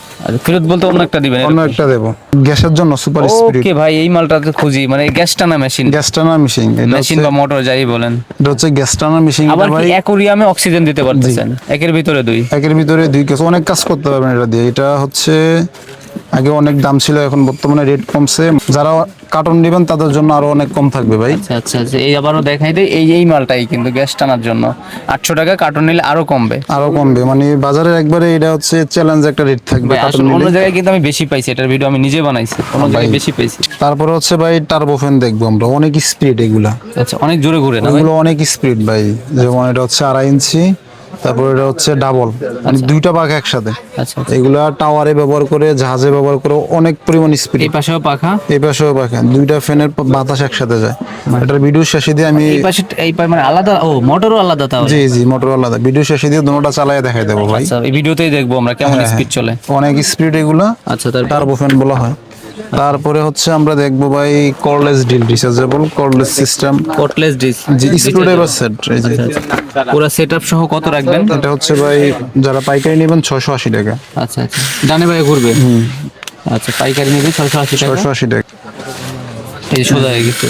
ফেরত বলতে অন্য একটা দিবেন? অন্য একটা দেবো। গ্যাসের জন্য সুপার স্পিরিট। ওকে ভাই, এই মালটা তো খুঁজি, মানে গ্যাস টানা মেশিন, গ্যাস টানা মেশিন। এটা মেশিন হচ্ছে বা মোটর যাই বলেন। এটা হচ্ছে গ্যাস টানা মেশিন। আবার এটা কি ভাই অ্যাকোরিয়ামে অক্সিজেন দিতে পারতেছেন? একের ভিতরে দুই? একের ভিতরে 2 কাজ, অনেক কাজ করতে পারবেন এটা দিয়ে। এটা হচ্ছে আগে অনেক দাম ছিল, এখন বর্তমানে রেট কমছে। যারা কার্টন নেবেন তাদের জন্য আরো অনেক কম থাকবে ভাই। আচ্ছা আচ্ছা আচ্ছা, এই আবারও দেখাই দেই, এই মালটাই কিন্তু গ্যাস টানার জন্য 800 টাকা, কার্টন নিলে আরো কমবে। আরো কমবে, মানে বাজারের একবারে এটা হচ্ছে চ্যালেঞ্জ একটা রেট থাকবে ভাই কার্টন আসলে অন্য নিলে। জায়গায় কিন্তু আমি বেশি পাইছি, এটার ভিডিও আমি নিজে বানাইছি, অন্য জায়গায় বেশি পাইছি। তারপরে হচ্ছে ভাই টার্বো ফ্যান দেখবো আমরা, অনেক স্পিড এগুলা। আচ্ছা, অনেক জোরে ঘুরে না ভাই? এগুলো অনেক স্পিড ভাই। যেমন এটা হচ্ছে 2.5 ইঞ্চি, তারপর এটা হচ্ছে ডাবল, মানে 2টা পাখা একসাথে। আচ্ছা আচ্ছা। এগুলা টাওয়ারে ব্যবহার করে, জাহাজে ব্যবহার করে, অনেক পরিমাণ স্পিড। এই পাশেও পাখা? এই পাশেও পাখা, 2টা ফ্যানের বাতাস একসাথে যায়। এটার ভিডিও শেষে দিয়ে আমি এই পাশে মানে আলাদা? ও, মোটরও আলাদা তাহলে? জি জি, মোটর আলাদা। ভিডিও শেষে দিয়ে দুটোটা চালায় দেখাই দেবো ভাই। আচ্ছা, এই ভিডিওতেই দেখবো আমরা কেমন হ্যাঁ, স্পিড চলে। অনেক স্পিড এগুলা। আচ্ছা, তারপর? টার্বো ফ্যান বলা হয়। তারপরে হচ্ছে আমরা দেখবো ভাই cordless drill, rechargeable cordless system. Cordless ডিস? জি, স্ক্রুড্রাইভার সেট। এই যে পুরো সেটআপ সহ কত রাখবেন? এটা হচ্ছে ভাই যারা পাইকারি নেবেন 680 টাকা। আচ্ছা আচ্ছা, ডানে ভাই ঘুরবে। আচ্ছা, পাইকারি নেবে 680 টাকা। 680 টাকা। এই সোজা হয়ে গেছে,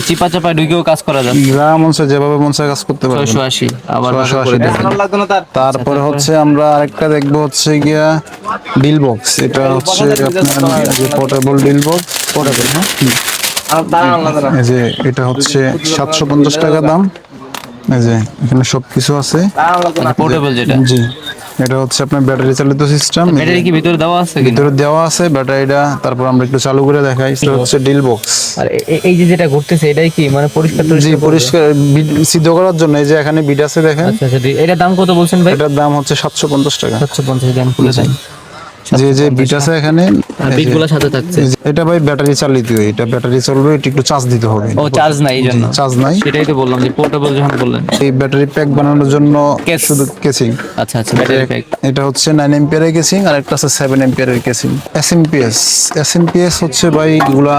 চিপা চাপা ঢুকেও কাজ করা যাবে। যা মন চায় যেভাবে মন চায় কাজ করতে পারবেন। 680 আবার ভাগ 680 করে টাকা। দেন। তারপরে হচ্ছে আমরা আরেকটা দেখবো হচ্ছে গিয়া ডিল বক্স। এটা হচ্ছে আপনার যে পোর্টেবল ডিল বক্স। পোর্টেবল, হ্যাঁ। এই যে এটা হচ্ছে 750 টাকা দাম। এই যে এখানে সবকিছু আছে। পোর্টেবল যেটা? জি, এটা হচ্ছে আপনার ব্যাটারি চালিত সিস্টেম। ব্যাটারি কি ভিতরে দেওয়া আছে কিনা? ভিতরে দেওয়া আছে ব্যাটারিটা। তারপর আমরা একটু চালু করে দেখাই। এটা হচ্ছে ডিল বক্স। আর এই যে যেটা ঘুরতেছে এটাই কি মানে পরিষ্কার জি, পরিষ্কার সিদ্ধ করার জন্য। এই যে এখানে বিট আছে দেখেন। আচ্ছা আচ্ছা, এটার দাম কত বলছেন ভাই? এটার দাম হচ্ছে 750 টাকা। 750 দাম খুলে দেন। যে যে বিট আছে এখানে, আর বিটগুলো সাথে থাকছে? এটা ভাই ব্যাটারি চালিত। এটা ব্যাটারি চলবে, এটা একটু চার্জ দিতে হবে। ও, চার্জ নাই এই জন্য? চার্জ নাই। সেটাই তো বললাম যে পোর্টেবল যখন বললেন। এই ব্যাটারি প্যাক বানানোর জন্য Case। শুধু কেসিং। আচ্ছা আচ্ছা, ব্যাটারি প্যাক। এটা হচ্ছে 9 এম্পিয়ারের কেসিং, আর একটা আছে 7 এম্পিয়ারের কেসিং। এসএমপিএস হচ্ছে ভাই এগুলা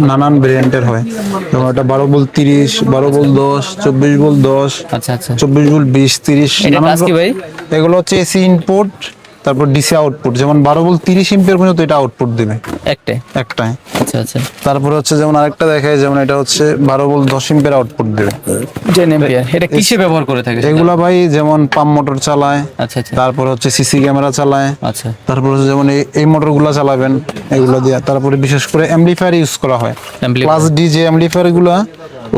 নানান ভেরিয়েন্টের হয়। যেমন এটা 12 ভোল্ট 30, 12 ভোল্ট 10, 24 ভোল্ট 10, আচ্ছা আচ্ছা, 24 ভোল্ট 20, 30। এটা কাজ কি ভাই? এগুলো হচ্ছে এসি ইনপুট, তারপর ডিসি আউটপুট। যেমন 12 ভোল্ট 30 এম্পিয়ার পর্যন্ত এটা আউটপুট দিবে একটাই। আচ্ছা আচ্ছা, তারপরে হচ্ছে যেমন আরেকটা দেখায়, যেমন এটা হচ্ছে 12 ভোল্ট 10 এম্পিয়ার আউটপুট দিবে। 10 এম্পিয়ার। এটা কিসে ব্যবহার করে থাকে? এগুলা ভাই যেমন পাম্প মোটর চালায়। আচ্ছা আচ্ছা তারপর হচ্ছে সিসি ক্যামেরা চালায়। আচ্ছা, তারপর হচ্ছে যেমন এই মোটরগুলো চালাবেন এগুলো দিয়ে। তারপরে বিশেষ করে অ্যাম্পলিফায়ার ইউজ করা হয়। প্লাস ডি যে অ্যাম্পলিফায়ার গুলা,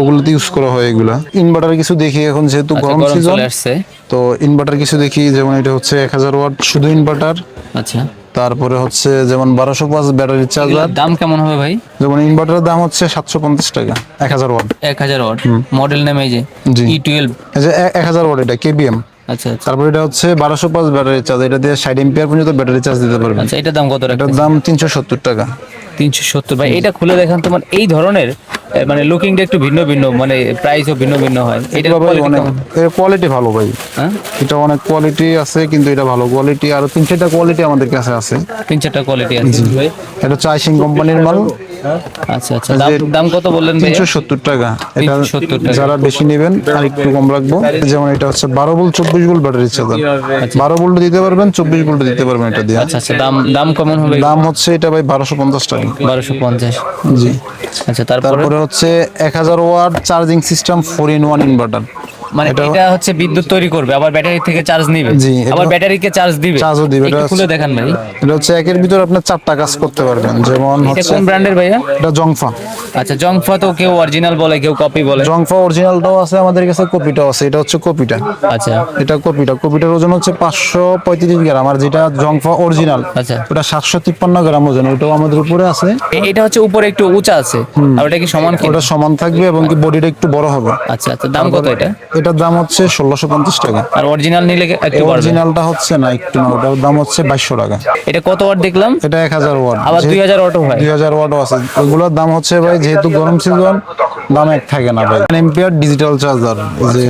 ওগুলোতে ইউজ করা হয় এগুলা। ইনভার্টার কিছু দেখি এখন, যেহেতু গরম সিজন, চলে আসছে। তো ইনভার্টার কিছু দেখি। যেমন এটা হচ্ছে 1000 ওয়াট শুধু ইনভার্টার। আচ্ছা, তারপরে হচ্ছে যেমন 1205 ব্যাটারি চার্জার। দাম কেমন হবে ভাই? যেমন ইনভার্টারের দাম হচ্ছে 750 টাকা 1000 ওয়াট। 1000 ওয়াট মডেল নেম এই যে জি। E12। এই যে 1000 ওয়াট, এটা কেবিএম। আচ্ছা আচ্ছা তারপর এটা হচ্ছে 1205 ব্যাটারি চার্জ। এটা দিয়ে 60 এম্পিয়ার পর্যন্ত ব্যাটারি চার্জ দিতে পারবেন। আচ্ছা, এটার দাম কত এটার রাখছেন? দাম 370 টাকা। 370 ভাই। এটা খুলে দেখান তোমার। এই ধরনের মানে লুকিংটা একটু ভিন্ন ভিন্ন, মানে প্রাইসও ভিন্ন ভিন্ন হয়। এটার ভাই quality অনেক কেমন? কোয়ালিটি ভালো ভাই, হ্যাঁ, এটা অনেক কোয়ালিটি আছে, কিন্তু এটা ভালো কোয়ালিটি, আর 3-4টা কোয়ালিটি আমাদের কাছে আছে। 3-4টা কোয়ালিটি আছে। এটা হচ্ছে আইসিং কোম্পানির মাল, আচ্ছা আচ্ছা, দাম দাম কত বললেন ভাই? 370 টাকা। এটা 370 টাকা। যারা বেশি নেবেন আর একটু কম রাখবো। যেমন এটা হচ্ছে 12 volt 24 volt battery charger, 12 volt দিতে পারবেন, 24 ভোল্ট দিতে পারবেন এটা দিয়ে। আচ্ছা আচ্ছা, দাম দাম কেমন হবে? দাম হচ্ছে এটা ভাই 1250 টাকা। 1250। জি। আচ্ছা, তারপরে তারপরে হচ্ছে 1000 watt charging system 4-in-1 inverter. মানে এটা হচ্ছে বিদ্যুৎ তৈরি করবে, আবার ব্যাটারি থেকে চার্জ নিবে, জি, এটা- আবার ব্যাটারিকে চার্জ দিবে। চার্জও দিবে। একটু খুলে দেখান ভাই। এটা হচ্ছে একের ভিতর আপনি 4টা কাজ করতে পারবেন। যেমন এটা হচ্ছে কোন ব্র্যান্ডের ভাইয়া? এটা জংফা। আচ্ছা, জংফা তো কেউ অরিজিনাল বলে, কেউ কপি বলে। জংফা অরিজিনালটাও আছে আমাদের কাছে, কপিটাও আছে। এটা হচ্ছে কপিটা, আচ্ছা এটা কপিটার ওজন হচ্ছে 535 গ্রাম, আর যেটা জংফা অরিজিনাল আচ্ছা, ওটা 753 গ্রাম ওজন। ওটাও আমাদের উপরে আছে। এটা হচ্ছে উপরে একটু উঁচা আছে, আর ওটা কি সমান কি? ওটা সমান থাকবে এবং কি বডিটা একটু বড় হবে। আচ্ছা আচ্ছা, দাম কত এটা? এটার দাম হচ্ছে 1650 টাকা। আর অরিজিনাল নিলে একটু বাড়বে। অরিজিনালটা হচ্ছে না, একটু না, ওটার দাম হচ্ছে 2200 টাকা। এটা কত ওয়াট দেখলাম? এটা 1000 ওয়াট, আবার 2000 ওয়াটও হয়। 2000 ওয়াটও আছে। ওগুলোর দাম হচ্ছে ভাই, যেহেতু গরম সিজন, দাম এক থাকে না ভাই। 10 এম্পিয়ার ডিজিটাল চার্জার, যে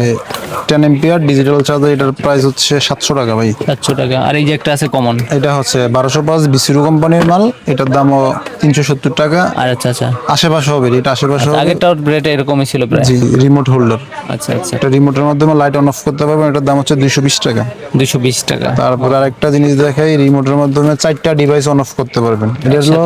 10 এম্পিয়ার ডিজিটাল চার্জার, এটার প্রাইস হচ্ছে 700 টাকা ভাই। 700 টাকা। আর এই যে একটা আছে কমন, এটা হচ্ছে 1205 বিসিরু কোম্পানির মাল, এটার দামও 370 টাকা। আর আচ্ছা আচ্ছা, আশেপাশে হবে, এটা আশেপাশে হবে। আগেরটার রেট এরকমই ছিল প্রায়। জি, রিমোট হোল্ডার। আচ্ছা আচ্ছা, এটা রিমোটের মাধ্যমে লাইট অন অফ করতে পারবেন, এটার দাম হচ্ছে 220 টাকা। 220 টাকা। তারপর আরেকটা জিনিস দেখাই, রিমোটের মাধ্যমে 4টা ডিভাইস অন অফ করতে পারবেন। এটা হলো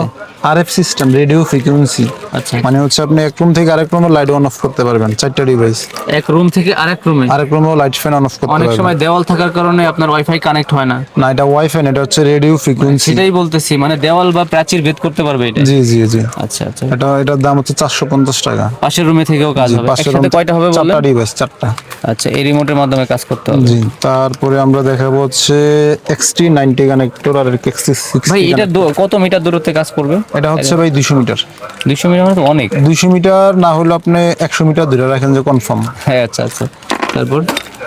আরএফ সিস্টেম, রেডিও ফ্রিকোয়েন্সি। আচ্ছা, মানে হচ্ছে আপনি এক রুম থেকে আরেক রুমে লাইট অন অফ করতে পারবেন, 4টা ডিভাইস। এক রুম থেকে আরেক রুমে। আরেক রুমেও লাইট ফ্যান অন অফ করতে অনেক পারবেন। সময় দেওয়াল থাকার কারণে আপনার ওয়াইফাই কানেক্ট হয় না। না, এটা ওয়াইফাই না, এটা হচ্ছে রেডিও ফ্রিকোয়েন্সি। সেটাই বলতেছি, মানে দেওয়াল বা প্রাচীর ভেদ করতে পারবে এটা। জি জি জি। আচ্ছা আচ্ছা, এটার দাম হচ্ছে 450 টাকা। পাশের রুমে থেকেও কাজ হবে। একসাথে কয়টা হবে বললেন? 4টা ডিভাইস, 4টা। আচ্ছা, এই রিমোটের মাধ্যমে কাজ করতে হবে। জি। তারপরে আমরা দেখাবো হচ্ছে XT90 কানেক্টর আর XT60। ভাই এটা কত মিটার দূরত্বে কাজ করবে? এটা হচ্ছে ভাই 200 মিটার। 200 মিটার মানে তো অনেক। 200 মিটার না হলে আপনি 100 মিটার ধরে রাখেন যে কনফার্ম। হ্যাঁ, আচ্ছা আচ্ছা, তারপর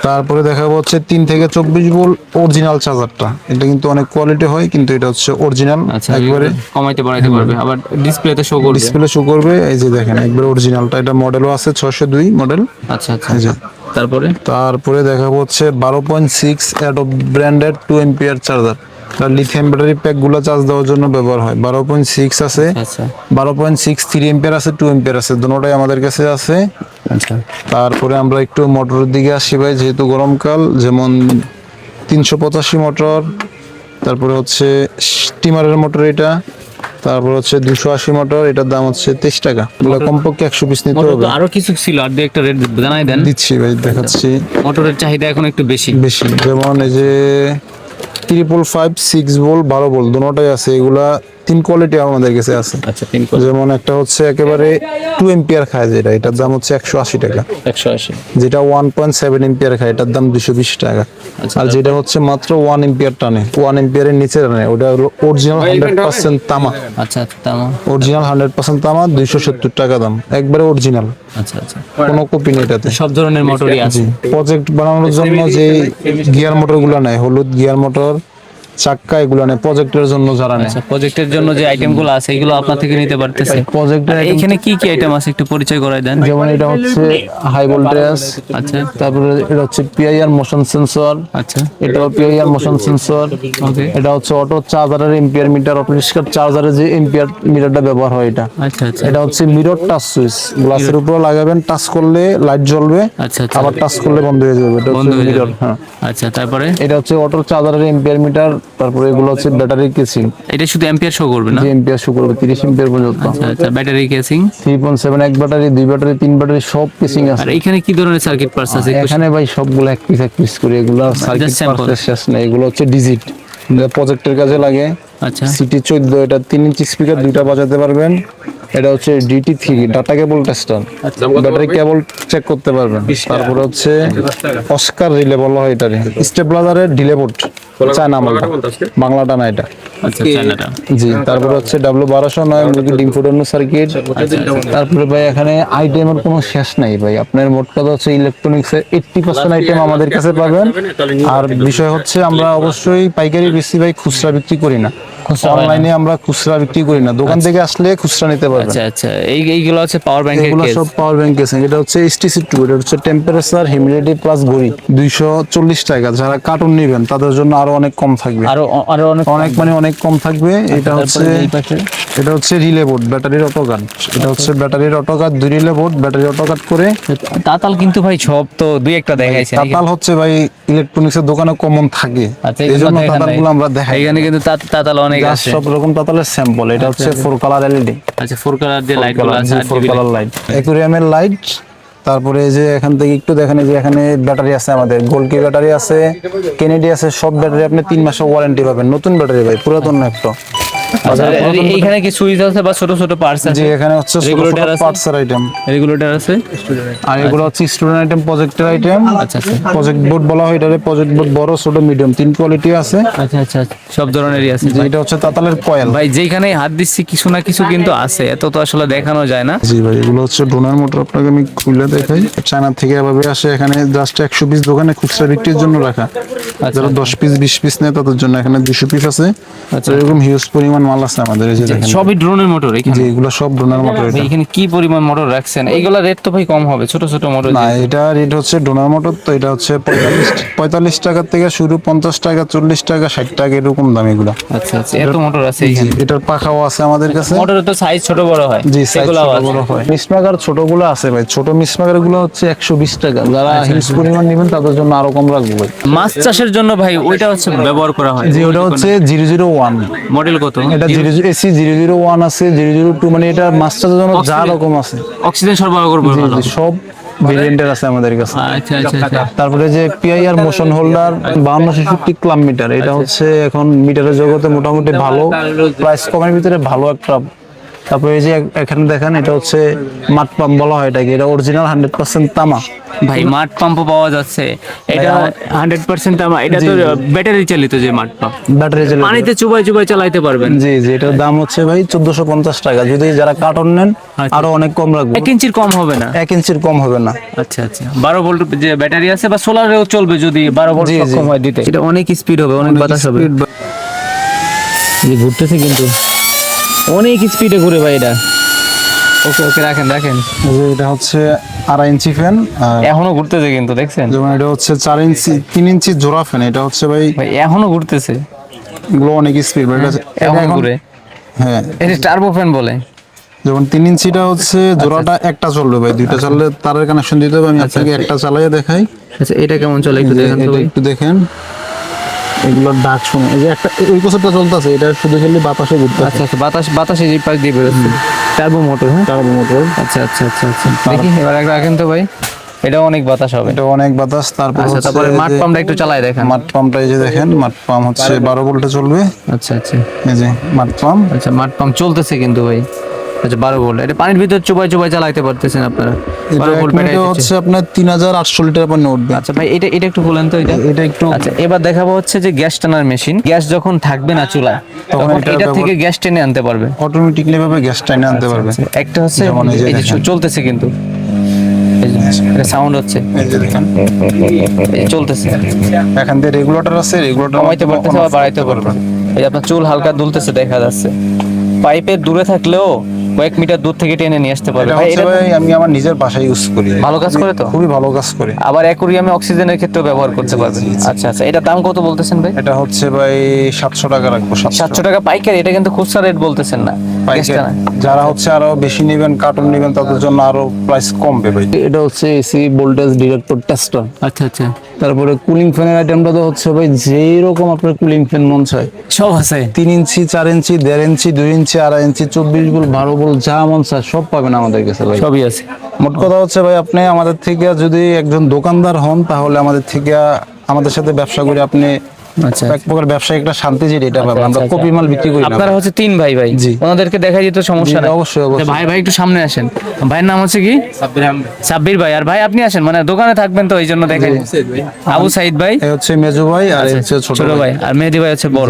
তারপরে দেখাবো হচ্ছে 3 থেকে 24 ভোল্ট অরিজিনাল চার্জারটা। এটা কিন্তু অনেক কোয়ালিটি হয়, কিন্তু এটা হচ্ছে অরিজিনাল, আচ্ছা, একবারে কমাইতে বাড়াইতে পারবে, আবার ডিসপ্লেতে শো করবে। ডিসপ্লে শো করবে। এই যে দেখেন, একবারে অরিজিনালটা। এটা মডেলও আছে 602 মডেল। আচ্ছা আচ্ছা, এই যে। তারপরে দেখাবো হচ্ছে 12.6 Adobe branded 2 ampere charger. Lithium battery pack গুলো চার্জ দেওয়ার জন্য ব্যবহার হয়। 12.6 আছে, আচ্ছা 12.6 3 এম্পিয়ার আছে, 2 এম্পিয়ার আছে, দুটোটাই আমাদের কাছে আছে। আচ্ছা। তারপরে আমরা একটু মোটরের দিকে আসি ভাই, যেহেতু গরমকাল। যেমন 385 মোটর, তারপরে হচ্ছে স্টিমারের মোটর এটা, তারপর হচ্ছে 280 মোটর, এটার দাম হচ্ছে 23 টাকা। এগুলো কমপক্ষে 100 পিস নিতে মোটর হবে। তো আরো কিছু ছিল, আর একটা রেট জানাই দেন। দিচ্ছি ভাই, দেখাচ্ছি। মোটরের চাহিদা এখন একটু বেশি। যেমন এই যে 555 6 ভোল্ট 12 ভোল্ট দুটোটাই আছে। এগুলা 3 কোয়ালিটি আমাদের কাছে আছে। আচ্ছা, 3 করে যেমন একটা হচ্ছে একেবারে 2 এম্পিয়ার খায়, যেটা এটার দাম হচ্ছে 180 টাকা। 180। যেটা 1.7 এম্পিয়ার খায়, এটার দাম 220 টাকা। আচ্ছা, আর যেটা হচ্ছে মাত্র 1 এম্পিয়ার টানে, 1 এম্পিয়ারের নিচে টানে, ওটা হলো অরিজিনাল 100% তামা। আচ্ছা, তামা। অরিজিনাল 100% তামা, 270 টাকা দাম, একবারে অরিজিনাল, আচ্ছা আচ্ছা, কোনো কপি নেই এটাতে। সব ধরনের মোটরই আছে। প্রজেক্ট বানানোর জন্য যে গিয়ার মোটর গুলো নেয়, হলুদ গিয়ার মোটর, চাক্কা, এগুলো নেয় প্রজেক্টের জন্য যারা নেয়। আচ্ছা, প্রজেক্টের জন্য যে আইটেমগুলো আছে এগুলো আপনার থেকে নিতে পারতেছে। প্রজেক্টের আর এখানে কি কি আইটেম আছে একটু পরিচয় করাই দেন। যেমন এটা হচ্ছে হাই ভোল্টেজ, আচ্ছা তারপরে এটা হচ্ছে পিআইআর মোশন সেন্সর, আচ্ছা, এটাও পিআইআর মোশন সেন্সর। ওকে। এটা হচ্ছে অটো চার্জারের এম্পিয়ার মিটার, অটোরিস্কার চার্জারে যে এম্পিয়ার মিটারটা ব্যবহার হয় এটা। আচ্ছা আচ্ছা, এটা হচ্ছে মিরর টাচ সুইচ, গ্লাসের উপর লাগাবেন, টাচ করলে লাইট জ্বলবে, আচ্ছা আচ্ছা, আবার টাচ করলে বন্ধ হয়ে যাবে। এটা বন্ধ হচ্ছে হয়ে মিরর। যাবে। হ্যাঁ, আচ্ছা, তারপরে এটা হচ্ছে অটো চার্জারের এম্পিয়ার মিটার। তারপরে এগুলো হচ্ছে ব্যাটারি কেসিং, এটা শুধু এম্পিয়ার শো করবে না? যে এম্পিয়ার শো করবে 30 এম্পিয়ার পর্যন্ত। আচ্ছা আচ্ছা, ব্যাটারি কেসিং। 3.7 এক ব্যাটারি, 2 ব্যাটারি, 3 ব্যাটারি, সব কেসিং আছে। আর এখানে কি ধরনের সার্কিট পার্টস আছে একটু? এখানে ভাই সবগুলো এক পিস করে, এগুলো সার্কিট sample। পার্টস শেষ নেই। এগুলো হচ্ছে ডিজিট, প্রজেক্টের কাজে লাগে। আচ্ছা সিটি 14, এটা 3 ইঞ্চি স্পিকার, 2টা বাজাতে পারবেন। এটা হচ্ছে DT3 data cable tester, battery cable check করতে পারবেন। তারপরে হচ্ছে অস্কার রিলে বলা হয় এটারে, স্টেবিলাইজারের ডিলে পোর্ট, চায়না মালটা, বাংলাটা না এটা। আচ্ছা, চায়নাটা। জি। তারপরে হচ্ছে W1209 মুরগি ডিম ফুটানো সার্কিট। তারপরে ভাই এখানে আইটেমের কোনো শেষ নাই ভাই। আপনার মোট কথা হচ্ছে ইলেকট্রনিক্সের 80% আইটেম আমাদের কাছে পাবেন। আর বিষয় হচ্ছে আমরা অবশ্যই পাইকারি বেশি ভাই, খুচরা বিক্রি করি না। খুচরা হয় না? অনলাইনে আমরা খুচরা বিক্রি করি না, দোকান থেকে আসলে খুচরা নিতে পারবেন। আচ্ছা আচ্ছা, এইগুলো হচ্ছে পাওয়ার ব্যাংকের এগুলো কেস। সব পাওয়ার ব্যাংক কেসিং। এটা হচ্ছে HTC2, এটা হচ্ছে টেম্পারেচার, হিউমিডিটি প্লাস ঘড়ি, 240 টাকা। যারা কার্টুন নেবেন তাদের জন্য আরো অনেক কম থাকবে, আরো আরো অনেক অনেক মানে অনেক কম থাকবে। এটা হচ্ছে তারপরে এই পাশে এটা হচ্ছে রিলে বোর্ড, ব্যাটারির অটো কাট। এটা হচ্ছে ব্যাটারির auto cut, 2 relay board, battery auto cut করে। তাতাল কিন্তু ভাই সব তো দুই একটা দেখাইছেন। তাতাল হচ্ছে ভাই ইলেকট্রনিক্স এর দোকানে কমন থাকে, আচ্ছা, এই এগুলো জন্য দেখান নাই। তাতালগুলো আমরা দেখাই। এখানে কিন্তু তাতাল অনেক যা আছে। সব রকম তাতালের স্যাম্পল। এটা হচ্ছে 4 কালার LED, আচ্ছা, 4 কালার যে লাইট গুলো আছে, 4 RGB কালার লাইট, অ্যাকুরিয়ামের লাইট। তারপরে এই যে এখান থেকে একটু দেখেন, এই যে এখানে ব্যাটারি আছে, আমাদের গোলকি ব্যাটারি আছে, কেনেডি আছে। সব ব্যাটারি আপনি 3 মাসের ওয়ারেন্টি পাবেন। নতুন ব্যাটারি ভাই, পুরাতন না একটা। আচ্ছা, এইখানে কি সুইচ আছে বা ছোট ছোট পার্টস আছে? যে এখানে হচ্ছে রেগুলেটর আছে, পার্টসের আইটেম, রেগুলেটর আছে। আর এগুলো হচ্ছে স্টুডেন্ট আইটেম, প্রজেক্টর আইটেম। আচ্ছা আচ্ছা প্রজেক্ট বোর্ড বলা হয় এটারে। প্রজেক্ট বোর্ড বড়, ছোট, মিডিয়াম 3 কোয়ালিটি আছে। আচ্ছা আচ্ছা, সব ধরনেরই আছে। যে এটা হচ্ছে তাতালের কয়েল। ভাই যেখানে হাত দিচ্ছি কিছু না কিছু কিন্তু আছে, এত তো আসলে দেখানো যায় না। জি ভাই, এগুলো হচ্ছে ডোনার মোটর। আপনাকে আমি খুলে দেখাই। চায়না থেকে এভাবে আসে, এখানে জাস্ট 100 পিস দোকানে খুচরা বিক্রির জন্য রাখা। যারা 10 পিস 20 পিস নেয় তাদের জন্য এখানে 200 পিস আছে। আচ্ছা। এরকম হিউজ পরিমাণ মাল আছে আমাদের। এই যে দেখেন, সবই ড্রোনের মোটর এখানে। যে এগুলো সব ডোনার মোটর। ভাই এটা এখানে কি পরিমাণ মোটর রাখছেন? এইগুলা রেট তো ভাই কম হবে, ছোট ছোট মোটর। না, এটা রেট হচ্ছে ডোনার মোটর। তো এটা হচ্ছে 45 টাকা থেকে শুরু, 50 টাকা, 40 টাকা, 60 টাকা, এরকম দাম এগুলো। আচ্ছা আচ্ছা, এত মোটর আছে জি, এখানে। এটার পাখাও আছে আমাদের কাছে। মোটরের তো সাইজ ছোট বড় হয়। জি, সাইজ সেগুলাও ছোট আছে। বড় হয়। মিসমাগার ছোটগুলো আছে ভাই, ছোট মিসমাগার গুলো হচ্ছে 120 টাকা। যারা হিউজ পরিমাণ নেবেন তাদের জন্য আরো কম রাখবো ভাই। মাছ চাষের জন্য ভাই ওইটা হচ্ছে ব্যবহার করা হয়। জি, ওটা হচ্ছে 001। মডেল কত? এটা AC 001 আছে, 002, মানে এটা মাস্টারের জন্য যা রকম আছে। অক্সিজেন সরবরাহ করবে জি, ভালো। জি, সব ভেরিয়েন্টের আছে আমাদের কাছে। আচ্ছা আচ্ছা আচ্ছা। তারপরে যে PIR মোশন হোল্ডার 5250 ক্লাম মিটার, এটা হচ্ছে এখন মিটারের জগতে মোটামুটি ভালো, প্রাইস কমের ভিতরে ভালো একটা। তারপরে এই যে এখানে দেখেন, এটা হচ্ছে মাঠ পাম্প বলা হয় এটাকে। এটা অরিজিনাল 100% তামা। ভাই মাঠ পাম্পও পাওয়া যাচ্ছে। এটা 100% তামা। এটা তো ব্যাটারি চালিত যে মাঠ পাম্প, ব্যাটারি চালিত। পানিতে চুবাই চুবাই চালাইতে পারবেন। জি জি, এটার দাম হচ্ছে ভাই 1450 টাকা। যদি যারা কার্টন নেন আরো অনেক কম রাখবো। 1 ইঞ্চির কম হবে না? 1 ইঞ্চির কম হবে না। আচ্ছা আচ্ছা। 12 ভোল্ট যে ব্যাটারি আছে বা সোলারেও চলবে যদি 12 ভোল্ট জি, জি। সক্ষম হয় দিতে। এটা অনেক স্পিড হবে, অনেক বাতাস হবে। এই ঘুরতেছে কিন্তু অনেক স্পিডে ঘুরে ভাই এটা। ওকে ওকে, রাখেন রাখেন। এই যে এটা হচ্ছে 2.5 ইঞ্চি ফ্যান। এখনো ঘুরতেছে কিন্তু, দেখছেন যেমন এটা হচ্ছে 3 ইঞ্চি জোড়া ফ্যান। এটা হচ্ছে ভাই, ভাই এখনো ঘুরতেছে। এগুলো অনেক স্পিড। এটা এখন এখন ঘুরে। হ্যাঁ, এটা টার্বো ফ্যান বলে। যেমন 3 ইঞ্চিটা হচ্ছে জোড়াটা একটা চলবে ভাই, দুইটা চাললে তারের কানেকশন দিতে হবে। আমি আপনাকে একটা চালাইয়ে দেখাই। আচ্ছা, এটা কেমন চলে একটু দেখেন তো এটা ভাই। একটু দেখেন, এগুলোর ডাক শুনে। এই যে একটা ওই কোসটা চলতেছে, এটা শুধু খালি বাতাসে ঘুরতেছে। আচ্ছা আচ্ছা, বাতাসে এই পাশ দিয়ে বেরোচ্ছে। Turbo motor. হ্যাঁ, টার্বো মোটর। আচ্ছা আচ্ছা আচ্ছা আচ্ছা। দেখি এবার একটা রাখেন তো ভাই। এটা অনেক বাতাস হবে। এটা অনেক বাতাস। তারপর আচ্ছা, হচ্ছে তারপরে মাঠ যে পাম্পটা একটু চালায় দেখেন। মাঠ পাম্পটা, এই যে দেখেন, মাঠ পাম্প হচ্ছে 12 ভোল্টে চলবে। আচ্ছা আচ্ছা এই যে মাঠ পাম্প। আচ্ছা, মাঠ পাম্প চলতেছে কিন্তু ভাই। আচ্ছা, 12 ভোল্ট। এটা পানির ভিতর চুবাই চুবাই চালাইতে পারতেছেন আপনারা। এটা 12 এক ভোল্ট মিনিটে ব্যাটারি হচ্ছে আপনার 3800 লিটার পানি উঠবে। আচ্ছা ভাই, এটা এটা একটু বলেন তো। এটা একটু আচ্ছা, এবার দেখাবো হচ্ছে যে গ্যাস টানার মেশিন। গ্যাস যখন থাকবে না চুলায়, তখন এটা এটা থেকে গ্যাস টেনে আনতে পারবে। অটোমেটিকলি ভাবে গ্যাস টাইনে আনতে পারবে। একটা হচ্ছে যেমন এই যে এই যে দেখেন। চলতেছে কিন্তু, এই যে এটা সাউন্ড হচ্ছে, এই যে দেখেন, এই চলতেছে। এখান থেকে রেগুলেটর আছে, রেগুলেটর কমাইতে পারতেছে আবার বাড়াইতে পারবে। এই যে আপনার চুল হালকা দুলতেছে দেখা যাচ্ছে। পাইপের দূরে থাকলেও কয়েক মিটার দূর থেকে টেনে নিয়ে আসতে পারবে। এটা ভাই হচ্ছে এটা ভাই আমি আমার নিজের বাসায় ইউজ করি। ভালো কাজ করে তো? খুবই ভালো কাজ করে। আবার অ্যাকুরিয়ামে অক্সিজেনের ক্ষেত্রেও ব্যবহার করতে পারবেন। আচ্ছা আচ্ছা, এটা দাম কত বলতেছেন ভাই? এটা হচ্ছে ভাই 700 টাকা রাখবো। 700 টাকা পাইকারি। এটা কিন্তু খুচরা রেট বলতেছেন না। গ্যাসটা না। যারা হচ্ছে আরো বেশি নেবেন, কার্টুন নেবেন, তাদের জন্য আরো প্রাইস কমবে ভাই। এটা হচ্ছে এসি ভোল্টেজ ডিরেক্টর টেস্টার। আচ্ছা আচ্ছা, তারপরে কুলিং ফ্যানের আইটেমটা তো হচ্ছে ভাই যেই রকম আপনার কুলিং ফ্যান মন চায় সব আছে। 3 ইঞ্চি, 4 ইঞ্চি, 1.5 ইঞ্চি, 2 ইঞ্চি, 2.5 ইঞ্চি, 24 ভোল্ট, 12 ভোল্ট, যা মন চায় সব পাবেন আমাদের কাছে ভাই। সবই আছে। মোট কথা হচ্ছে ভাই, আপনি আমাদের থেকে যদি একজন দোকানদার হন, তাহলে আমাদের থেকে আমাদের সাথে ব্যবসা করে আপনি আচ্ছা এক প্রকার ব্যবসায়িক একটা শান্তি যেটা পাবেন। আমরা আচ্ছা, কপি মাল বিক্রি করি না। আপনারা হচ্ছে 3 ভাই ভাই। জি। ওনাদেরকে দেখাই দিতে সমস্যা জি, নাই? অবশ্যই, অবশ্যই। আচ্ছা, ভাই ভাই একটু সামনে আসেন। ভাইয়ের নাম হচ্ছে কি? সাব্বির ভাই। আর ভাই আপনি আসেন, মানে দোকানে থাকবেন তো এই জন্য দেখাই। আবু সাইদ ভাই, এই হচ্ছে মেজু ভাই, আর এই হচ্ছে ছোট ছোট ভাই। ভাই, আর মেহেদি ভাই হচ্ছে বড়।